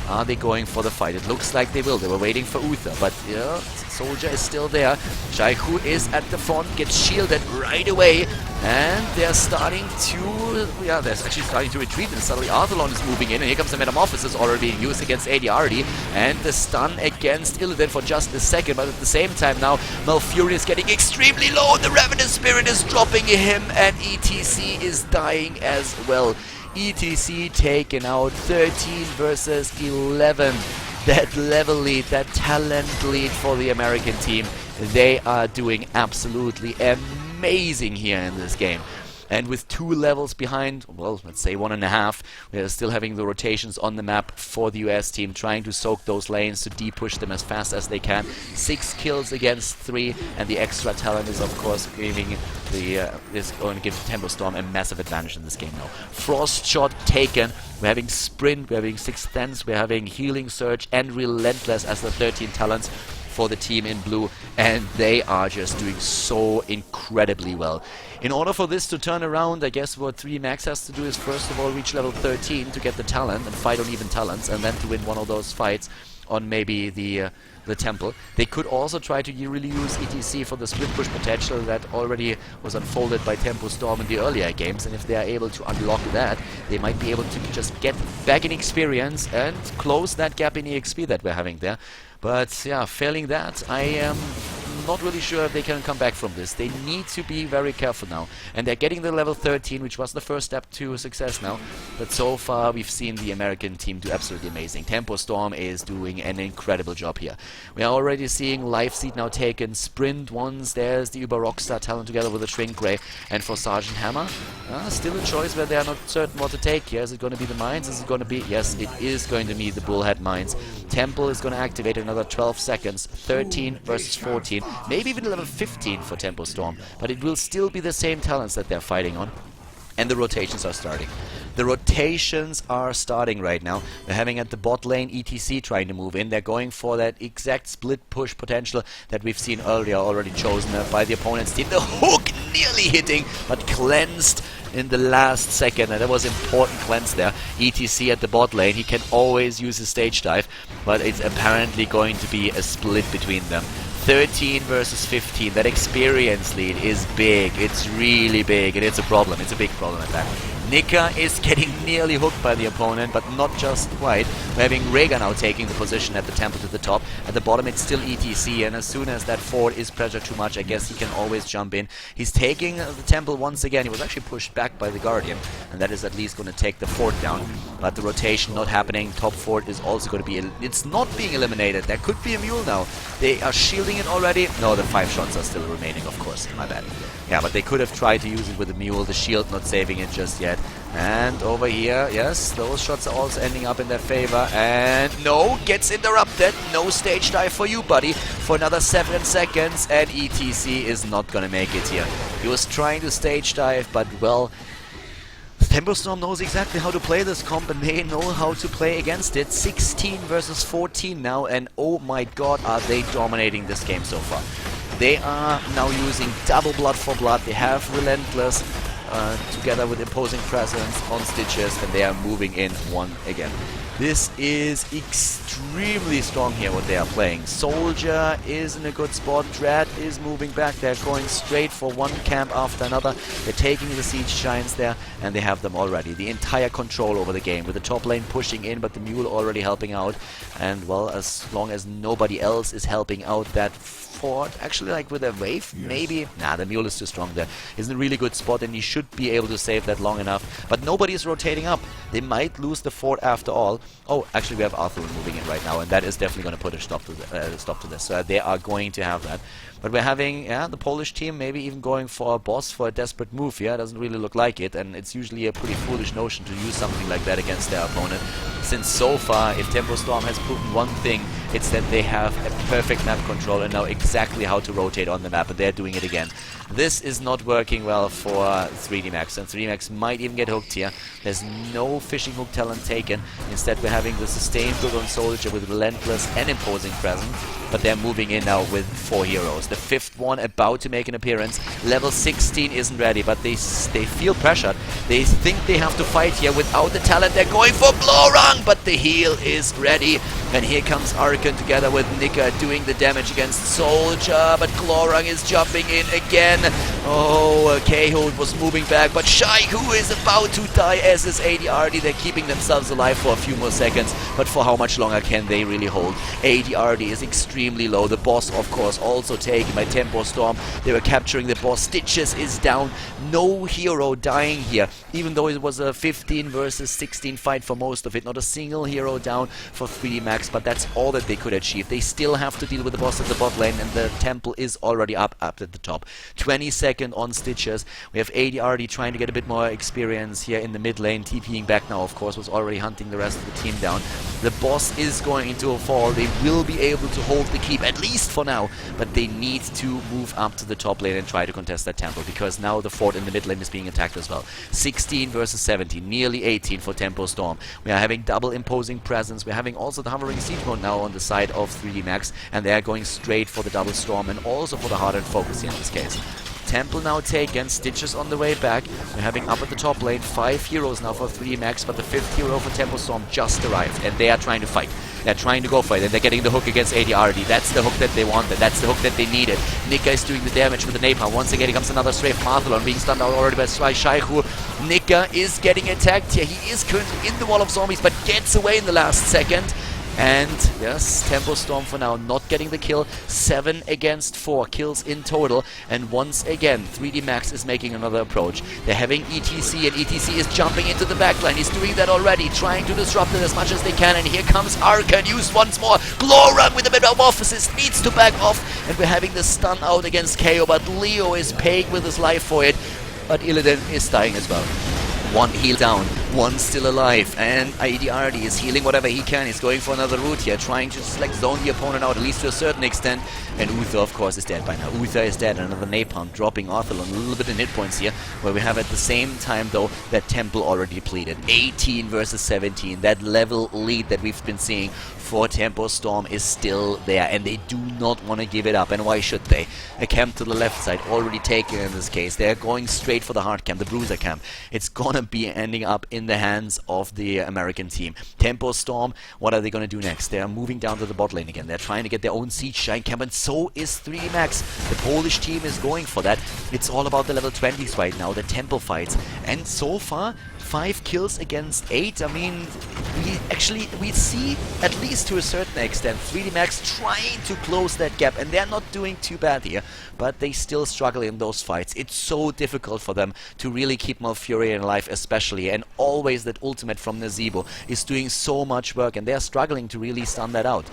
are they going for the fight? It looks like they will. They were waiting for Uther, but yeah, Soldier is still there. Shaihu is at the front, gets shielded right away, and they're starting to, yeah, they're actually starting to retreat, and suddenly Arthelon is moving in, and here comes the Metamorphosis already being used against ADRD, and the stun against Illidan for just a second, but at the same time now, Malfurion is getting extremely low, the Revenant Spirit is dropping him, and ETC is dying as well. ETC taken out, 13 versus 11. That level lead, that talent lead for the American team. They are doing absolutely amazing here in this game. And with 2 levels behind, well, let's say 1.5, we're still having the rotations on the map for the US team, trying to soak those lanes to deep-push them as fast as they can. 6 kills against 3, and the extra talent is, of course, giving is going to give TempoStorm a massive advantage in this game now. Frost Shot taken. We're having Sprint, we're having Sixth Sense, we're having Healing Surge, and Relentless as the 13 talents for the team in blue, and they are just doing so incredibly well. In order for this to turn around, I guess what 3 Max has to do is first of all reach level 13 to get the talent and fight on even talents, and then to win one of those fights on maybe the temple. They could also try to really use ETC for the split push potential that already was unfolded by TempoStorm in the earlier games, and if they are able to unlock that, they might be able to just get back in experience and close that gap in EXP that we're having there. But yeah, failing that, I am not really sure if they can come back from this. They need to be very careful now. And they're getting the level 13, which was the first step to success now. But so far, we've seen the American team do absolutely amazing. TempoStorm is doing an incredible job here. We are already seeing Life Seed now taken. Sprint once, there's the Uber Rockstar talent together with the Shrink Ray. And for Sergeant Hammer, still a choice where they are not certain what to take here. Is it going to be the mines? Is it going to be... Yes, it is going to be the Bullhead mines. Temple is going to activate in another 12 seconds. 13 versus 14. Maybe even level 15 for TempoStorm, but it will still be the same talents that they're fighting on. And the rotations are starting. The rotations are starting right now. They're having at the bot lane ETC trying to move in. They're going for that exact split push potential that we've seen earlier, already chosen by the opponent's team. The hook nearly hitting, but cleansed in the last second, and that was important cleanse there. ETC at the bot lane, he can always use his stage dive, but it's apparently going to be a split between them. 13 versus 15, that experience lead is big, it's really big, and it's a problem, it's a big problem at that. Nika is getting nearly hooked by the opponent, but not just quite. We're having Rhaegar now taking the position at the temple to the top. At the bottom it's still ETC, and as soon as that fort is pressured too much, I guess he can always jump in. He's taking the temple once again. He was actually pushed back by the Guardian, and that is at least going to take the fort down. But the rotation not happening. Top fort is also going to be... It's not being eliminated. There could be a mule now. They are shielding it already. No, the 5 shots are still remaining, of course. My bad. Yeah, but they could have tried to use it with the mule. The shield not saving it just yet. And over here, yes, those shots are also ending up in their favor. And no, gets interrupted. No stage dive for you, buddy. For another 7 seconds. And ETC is not going to make it here. He was trying to stage dive, but well... TempoStorm knows exactly how to play this comp, and they know how to play against it. 16 versus 14 now, and oh my god, are they dominating this game so far. They are now using double blood for blood. They have Relentless together with Imposing Presence on Stitches, and they are moving in one again. This is extremely strong here, what they are playing. Soldier is in a good spot. Dread is moving back. They're going straight for one camp after another. They're taking the Siege Giants there, and they have them already. The entire control over the game, with the top lane pushing in, but the Mule already helping out. And, well, as long as nobody else is helping out that fort, actually, like with a wave, maybe. Nah, the Mule is too strong there. He's in a really good spot, and he should be able to save that long enough. But nobody is rotating up. They might lose the fort after all. Oh, actually, we have Arthur moving in right now, and that is definitely going to put a stop to this. They are going to have that. But we're having, yeah, the Polish team maybe even going for a boss for a desperate move. Yeah, doesn't really look like it, and it's usually a pretty foolish notion to use something like that against their opponent. Since so far, if TempoStorm has proven one thing, It's that they have a perfect map control and know exactly how to rotate on the map, and they're doing it again. This is not working well for 3D Max, and 3D Max might even get hooked here. There's no fishing hook talent taken. Instead, we're having the sustained build on Soldier with relentless and imposing presence, but they're moving in now with 4 heroes. The 5th one about to make an appearance. Level 16 isn't ready, but they feel pressured. They think they have to fight here without the talent. They're going for Blorung, but the heal is ready. And here comes Arkan together with Nika doing the damage against Soldier, but Glorung is jumping in again. Oh, Cahill was moving back, but Shire, who is about to die as is ADRD. They're keeping themselves alive for a few more seconds, but for how much longer can they really hold? ADRD is extremely low. The boss, of course, also taken by TempoStorm. They were capturing the boss. Stitches is down. No hero dying here, even though it was a 15 versus 16 fight for most of it. Not a single hero down for 3D Max, but that's all that they could achieve. They still have to deal with the boss at the bot lane, and the temple is already up at the top. 20-second on Stitches. We have ADRD trying to get a bit more experience here in the mid lane. TPing back now, of course, was already hunting the rest of the team down. The boss is going into a fall. They will be able to hold the keep, at least for now, but they need to move up to the top lane and try to contest that temple, because now the fort in the mid lane is being attacked as well. 16 versus 17, nearly 18 for TempoStorm. We are having double imposing presence. We're having also the hovering siege mode now on the side of 3D Max, and they are going straight for the double storm and also for the hardened focus here in this case. Temple now taken, Stitches on the way back. We're having up at the top lane 5 heroes now for 3D Max, but the 5th hero for TempoStorm just arrived, and they are trying to fight. They're trying to go for it, and they're getting the hook against ADRD. That's the hook that they wanted. That's the hook that they needed. Nika is doing the damage with the napalm. Once again, here comes another strafe. Marthelon being stunned out already by Shire. Nika is getting attacked here. He is currently in the wall of zombies, but gets away in the last second. And yes, TempoStorm for now not getting the kill. 7 against 4 kills in total. And once again, 3D Max is making another approach. They're having ETC, and ETC is jumping into the backline. He's doing that already, trying to disrupt it as much as they can. And here comes Arkan, used once more. Glorung with a bit of offices, needs to back off. And we're having the stun out against KO, but Leo is paying with his life for it. But Illidan is dying as well. 1 heal down, 1 still alive, and ADRD is healing whatever he can. He's going for another route here, trying to select zone the opponent out, at least to a certain extent. And Uther, of course, is dead by now. Uther is dead, another napalm dropping Arthelon a little bit in hit points here, where we have at the same time, though, that Temple already depleted. 18 versus 17, that level lead that we've been seeing for TempoStorm is still there, and they do not want to give it up. And why should they? A camp to the left side already taken in this case. They're going straight for the hard camp, the bruiser camp. It's gonna be ending up in the hands of the American team. TempoStorm, what are they gonna do next? They are moving down to the bot lane again. They're trying to get their own siege giant camp, and so is 3D Max. The Polish team is going for that. It's all about the level 20s right now, the temple fights. And so far, 5 kills against 8. I mean, we see, at least to a certain extent, 3D Max trying to close that gap, and they're not doing too bad here, but they still struggle in those fights. It's so difficult for them to really keep Malfurion alive, especially, and always that ultimate from Nazebo is doing so much work, and they're struggling to really stun that out.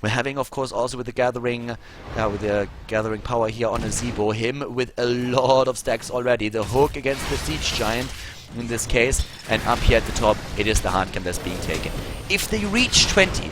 We're having, of course, also with the gathering power here on Nazebo, him with a lot of stacks already. The hook against the siege giant in this case, and up here at the top, it is the hard camp that's being taken. If they reach 20,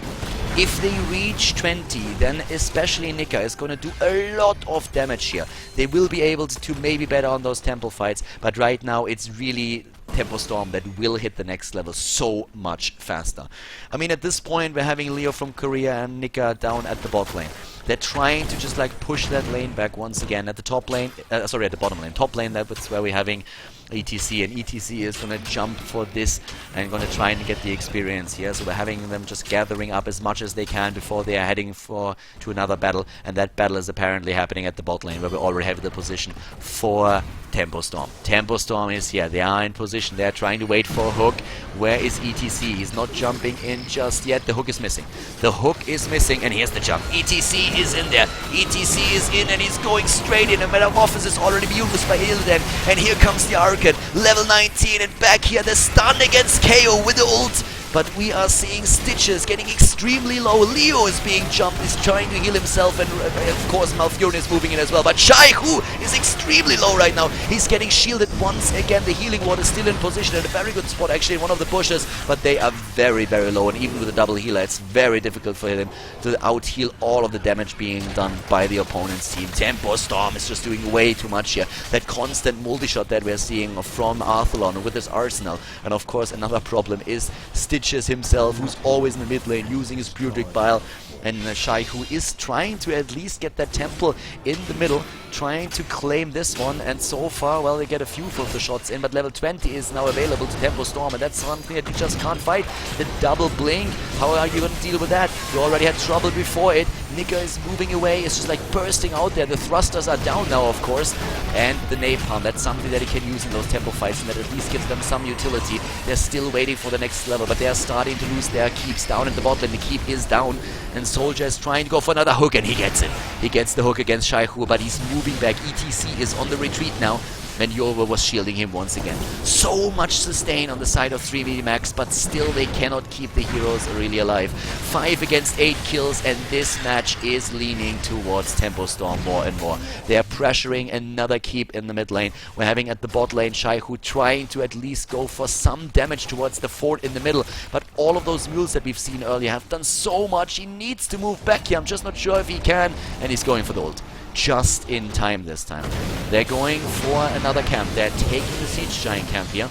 then especially Nika is going to do a lot of damage here. They will be able to maybe better on those temple fights, but right now it's really TempoStorm that will hit the next level so much faster. I mean, at this point, we're having Leo from Korea and Nika down at the bot lane. They're trying to just like push that lane back once again. At the top lane, at the bottom lane. Top lane, that's where we're having ETC, and ETC is going to jump for this and going to try and get the experience here. So we're having them just gathering up as much as they can before they are heading to another battle, and that battle is apparently happening at the bot lane, where we already have the position for TempoStorm. TempoStorm is here. They are in position. They are trying to wait for a hook. Where is ETC? He's not jumping in just yet. The hook is missing. The hook is missing, and here's the jump. ETC is in there. ETC is in, and he's going straight in. A Metamorphosis is already used by Illidan, and here comes the Arcade. Level 19, and back here the stun against KO with the ult. but we are seeing Stitches getting extremely low. Leo is being jumped, is trying to heal himself, and of course Malfurion is moving in as well. But Shire is extremely low right now. He's getting shielded once again. The healing ward is still in position at a very good spot, actually, in one of the bushes, but they are very, very low, and even with a double healer, it's very difficult for him to out-heal all of the damage being done by the opponent's team. TempoStorm is just doing way too much here. That constant multi-shot that we're seeing from Arthalon with his arsenal, and of course another problem is Stitches himself, who's always in the mid lane using his Puric Bile, and Shire is trying to at least get that temple in the middle, trying to claim this one, and so far, well, they get a few of the shots in, but level 20 is now available to TempoStorm, and that's something that you just can't fight. The double blink, how are you going to deal with that? You already had trouble before it. Nika is moving away, it's just like bursting out there. The thrusters are down now, of course, and the napalm, that's something that he can use in those tempo fights, and that at least gives them some utility. They're still waiting for the next level, but they are starting to lose their keeps down in the bot lane. The keep is down, and Soldier is trying to go for another hook, and he gets it. He gets the hook against Shire, but he's moving back. ETC is on the retreat now, and Yoruba was shielding him once again. So much sustain on the side of 3v Max, but still they cannot keep the heroes really alive. 5 against 8 kills, and this match is leaning towards TempoStorm more and more. They are pressuring another keep in the mid lane. We're having at the bot lane Shire trying to at least go for some damage towards the fort in the middle, but all of those mules that we've seen earlier have done so much. He needs to move back here. I'm just not sure if he can, and he's going for the ult. Just in time this time. They're going for another camp. They're taking the Siege Giant camp here.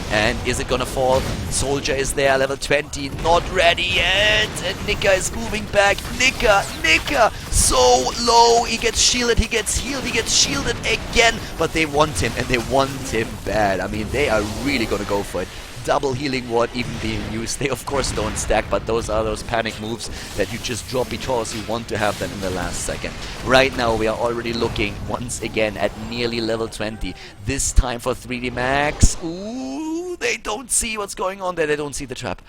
And is it gonna fall? Soldier is there, level 20, not ready yet. And Nika is moving back. Nika, so low. He gets shielded, he gets healed, he gets shielded again. But they want him, and they want him bad. I mean, they are really gonna go for it. Double healing ward even being used. They of course don't stack, but those are those panic moves that you just drop because you want to have them in the last second. Right now we are already looking once again at nearly level 20. This time for 3D Max. Ooh, they don't see what's going on there. They don't see the trap.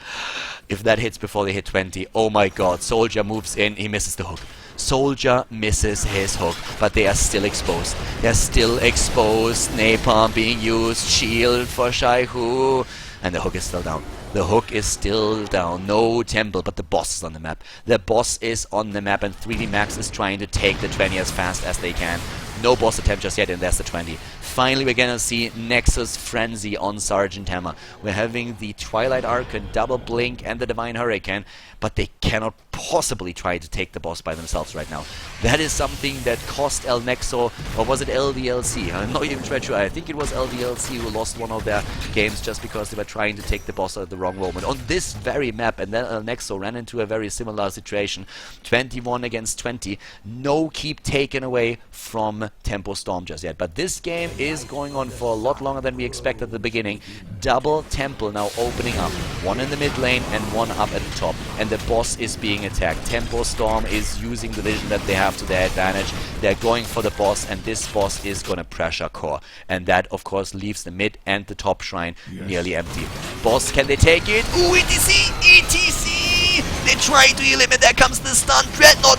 If that hits before they hit 20, oh my god. Soldier moves in, he misses the hook. Soldier misses his hook, but they are still exposed. They're still exposed. Napalm being used. Shield for Shire. And the hook is still down. The hook is still down. No temple, but the boss is on the map. The boss is on the map, and 3D Max is trying to take the 20 as fast as they can. No boss attempt just yet, and there's the 20. Finally, we're gonna see Nexus Frenzy on Sergeant Hammer. We're having the Twilight Archon, Double Blink, and the Divine Hurricane, but they cannot possibly try to take the boss by themselves right now. That is something that cost El Nexo, or was it LDLC? I'm not even sure. I think it was LDLC who lost one of their games just because they were trying to take the boss at the wrong moment. On this very map, and then El Nexo ran into a very similar situation. 21 against 20. No keep taken away from TempoStorm just yet. But this game is going on for a lot longer than we expected at the beginning. Double temple now opening up. One in the mid lane and one up at the top. And the boss is being attacked. TempoStorm is using the vision that they have to their advantage. They're going for the boss, and this boss is gonna pressure core. And that, of course, leaves the mid and the top shrine nearly empty. Boss, can they take it? Ooh, ETC! ETC! They try to heal him, and there comes the stun. Dreadnought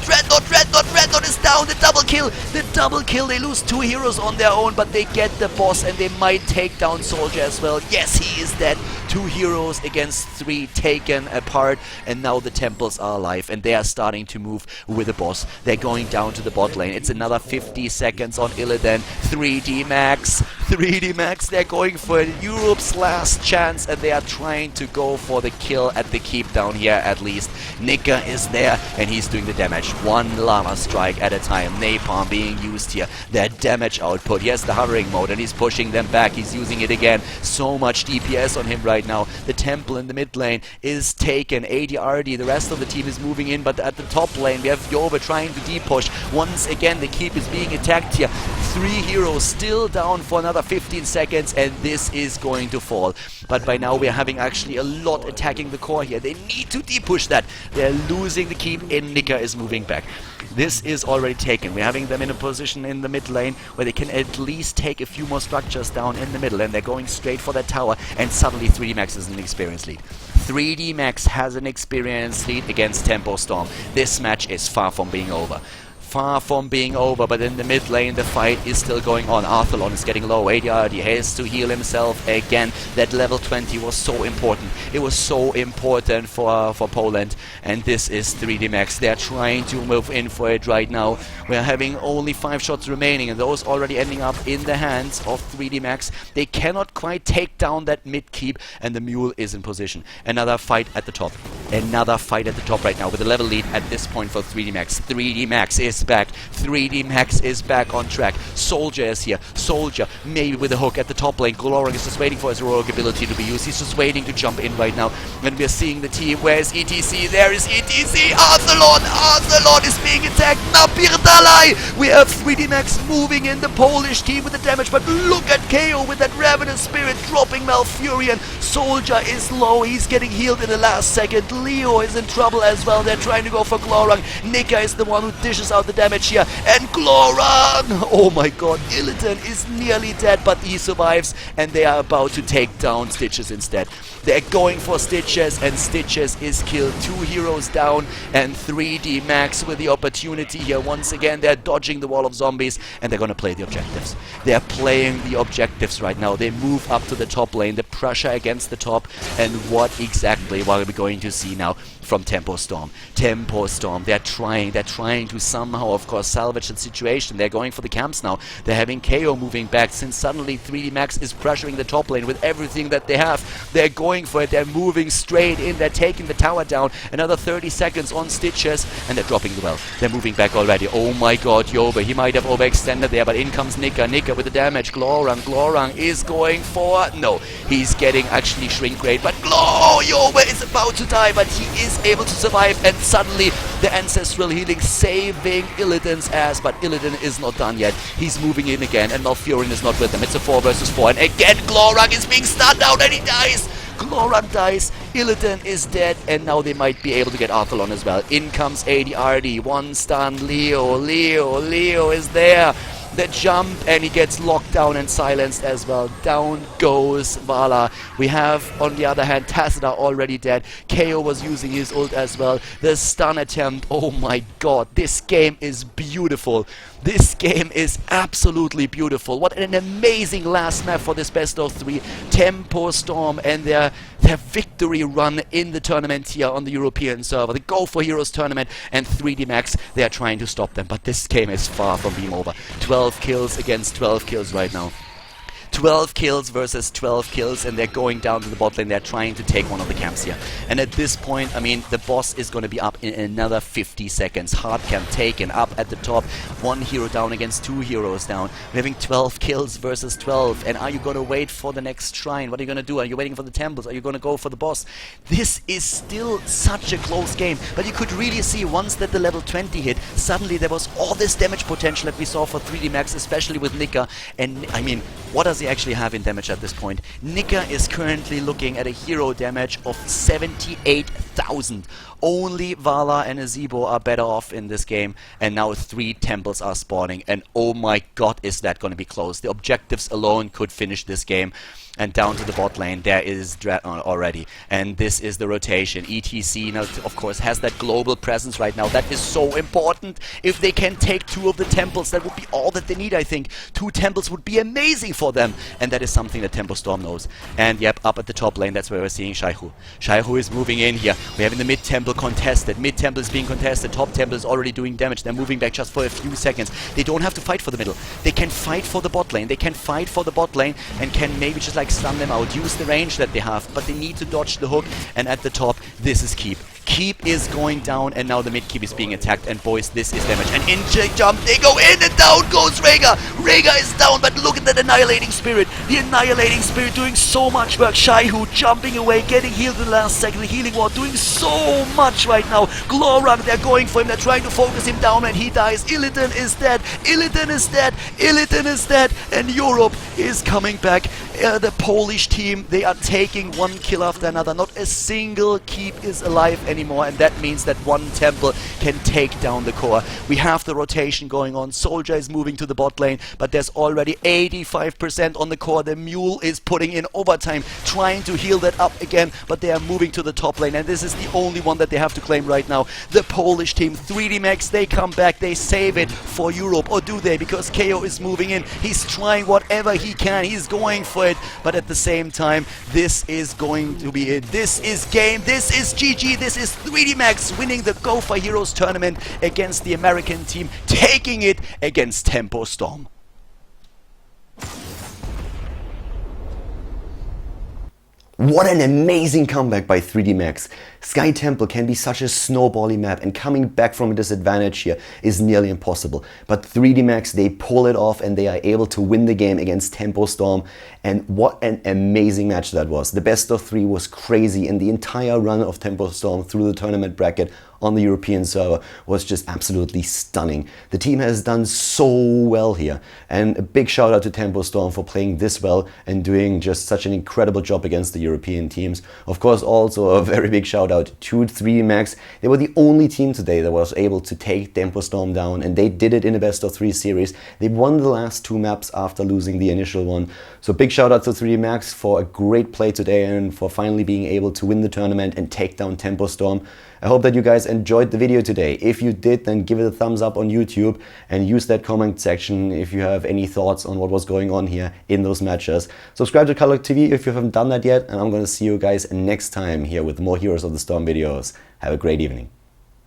is down. The double kill. They lose 2 heroes on their own, but they get the boss, and they might take down Soldier as well. Yes, he is dead. 2 heroes against 3 taken apart, and now the temples are alive, and they are starting to move with the boss. They're going down to the bot lane. It's another 50 seconds on Illidan. 3D Max, they're going for Europe's last chance, and they are trying to go for the kill at the keep down here at least. Nika is there, and he's doing the damage. 1 Lava Strike at a time. Napalm being used here. Their damage output. He has the hovering mode, and he's pushing them back. He's using it again. So much DPS on him right now. The temple in the mid lane is taken. ADRD, the rest of the team is moving in, but at the top lane we have Yoba trying to depush. Once again the keep is being attacked here. 3 heroes still down for another 15 seconds, and this is going to fall. But by now we're having actually a lot attacking the core here. They need to depush that. They're losing the keep, and Nika is moving back. This is already taken. We're having them in a position in the mid lane where they can at least take a few more structures down in the middle, and they're going straight for that tower, and suddenly 3D Max is an experience lead. 3D Max has an experience lead against TempoStorm. This match is far from being over. far from being over, but in the mid lane the fight is still going on. Arthalon is getting low. ADRD has to heal himself again. That level 20 was so important. It was so important for Poland, and this is 3D Max. They're trying to move in for it right now. We're having only 5 shots remaining, and those already ending up in the hands of 3D Max. They cannot quite take down that mid keep, and the mule is in position. Another fight at the top. Another fight at the top right now with a level lead at this point for 3D Max. 3D Max is back. 3D Max is back on track. Soldier is here. Soldier, maybe with a hook at the top lane. Glorang is just waiting for his heroic ability to be used. He's just waiting to jump in right now. And we're seeing the team. Where's ETC? There is ETC. Arthalon! Arthalon is being attacked. Napirdalai! We have 3D Max moving in the Polish team with the damage, but look at KO with that Ravenous Spirit dropping Malfurion. Soldier is low. He's getting healed in the last second. Leo is in trouble as well. They're trying to go for Glorang. Nika is the one who dishes out the damage here. And Glorang! Oh my god, Illidan is nearly dead, but he survives, and they are about to take down Stitches instead. They're going for Stitches, and Stitches is killed. 2 heroes down, and 3D Max with the opportunity here. Once again, they're dodging the wall of zombies, and they're gonna play the objectives. They're playing the objectives right now. They move up to the top lane, the pressure against the top, and what exactly are we going to see now from TempoStorm? TempoStorm, they're trying to somehow, of course, salvage the situation. They're going for the camps now. They're having KO moving back, since suddenly 3D Max is pressuring the top lane with everything that they have. They're going for it. They're moving straight in. They're taking the tower down. Another 30 seconds on Stitches, and they're dropping the well. They're moving back already. Oh my god, Yobe, he might have overextended there, but in comes Nika. Nika with the damage. Glorang is going for... No, he's getting actually shrink rate, but Yobe is about to die, but he is able to survive, and suddenly the ancestral healing saving Illidan's ass, but Illidan is not done yet. He's moving in again, and Malfurion is not with them. It's a 4 versus 4, and again Glorang is being stunned out, and he dies. Glorang dies, Illidan is dead, and now they might be able to get Arthalon as well. In comes ADRD, 1 stun, Leo is there. The jump, and he gets locked down and silenced as well. Down goes Vala. We have, on the other hand, Tassadar already dead. KO was using his ult as well. The stun attempt, oh my god, this game is beautiful. This game is absolutely beautiful. What an amazing last map for this best of 3. TempoStorm and their victory run in the tournament here on the European server. The Go for Heroes tournament, and 3D Max, they are trying to stop them, but this game is far from being over. 12 kills against 12 kills right now. 12 kills versus 12 kills, and they're going down to the bot lane. They're trying to take one of the camps here. And at this point, I mean, the boss is going to be up in another 50 seconds. Hard camp taken up at the top. 1 hero down against 2 heroes down. We're having 12 kills versus 12. And are you going to wait for the next shrine? What are you going to do? Are you waiting for the temples? Are you going to go for the boss? This is still such a close game. But you could really see once that the level 20 hit, suddenly there was all this damage potential that we saw for 3D Max, especially with Nika. And I mean, what does he actually have in damage at this point? Nika is currently looking at a hero damage of 78,000. Only Vala and Azebo are better off in this game, and now 3 temples are spawning, and oh my god, is that going to be close. The objectives alone could finish this game. And down to the bot lane, there is Dreadnought already. And this is the rotation. ETC now, of course, has that global presence right now. That is so important. If they can take 2 of the temples, that would be all that they need, I think. 2 temples would be amazing for them. And that is something that TempoStorm knows. And yep, up at the top lane, that's where we're seeing Shire. Shire is moving in here. We're having the mid temple contested. Mid temple is being contested. Top temple is already doing damage. They're moving back just for a few seconds. They don't have to fight for the middle. They can fight for the bot lane. They can fight for the bot lane and can maybe just like stun them out, use the range that they have, but they need to dodge the hook. And at the top, this is Keep. Keep is going down, and now the mid keep is being attacked, and boys, this is damage. And in jump, they go in, and down goes Rhaegar. Rhaegar is down, but look at that Annihilating Spirit. The Annihilating Spirit doing so much work. Shire jumping away, getting healed in the last second. The Healing Ward doing so much right now. Glorang, they're going for him, they're trying to focus him down, and he dies. Illidan is dead. Illidan is dead. Illidan is dead, and Europe is coming back. The Polish team, they are taking 1 kill after another. Not a single keep is alive anymore. anymore, and that means that one Temple can take down the core. We have the rotation going on. Soldier is moving to the bot lane, but there's already 85% on the core. The Mule is putting in overtime, trying to heal that up again, but they are moving to the top lane, and this is the only one that they have to claim right now. The Polish team, 3D Max, they come back, they save it for Europe, or do they? Because KO is moving in, he's trying whatever he can, he's going for it, but at the same time, this is going to be it. This is game, this is GG, this is 3D Max winning the Go for Heroes tournament against the American team, taking it against TempoStorm.
What an amazing comeback by 3D Max. Sky Temple can be such a snowbally map, and coming back from a disadvantage here is nearly impossible. But 3D Max, they pull it off and they are able to win the game against TempoStorm, and what an amazing match that was. The best of 3 was crazy, and the entire run of TempoStorm through the tournament bracket on the European server was just absolutely stunning. The team has done so well here, and a big shout out to TempoStorm for playing this well and doing just such an incredible job against the European teams. Of course, also a very big shout out to 3D Max. They were the only team today that was able to take TempoStorm down, and they did it in a best of 3 series. They won the last 2 maps after losing the initial one. So big shout out to 3D Max for a great play today and for finally being able to win the tournament and take down TempoStorm. I hope that you guys enjoyed the video today. If you did, then give it a thumbs up on YouTube and use that comment section if you have any thoughts on what was going on here in those matches. Subscribe to Khaldor TV if you haven't done that yet, and I'm going to see you guys next time here with more Heroes of the Storm videos. Have a great evening.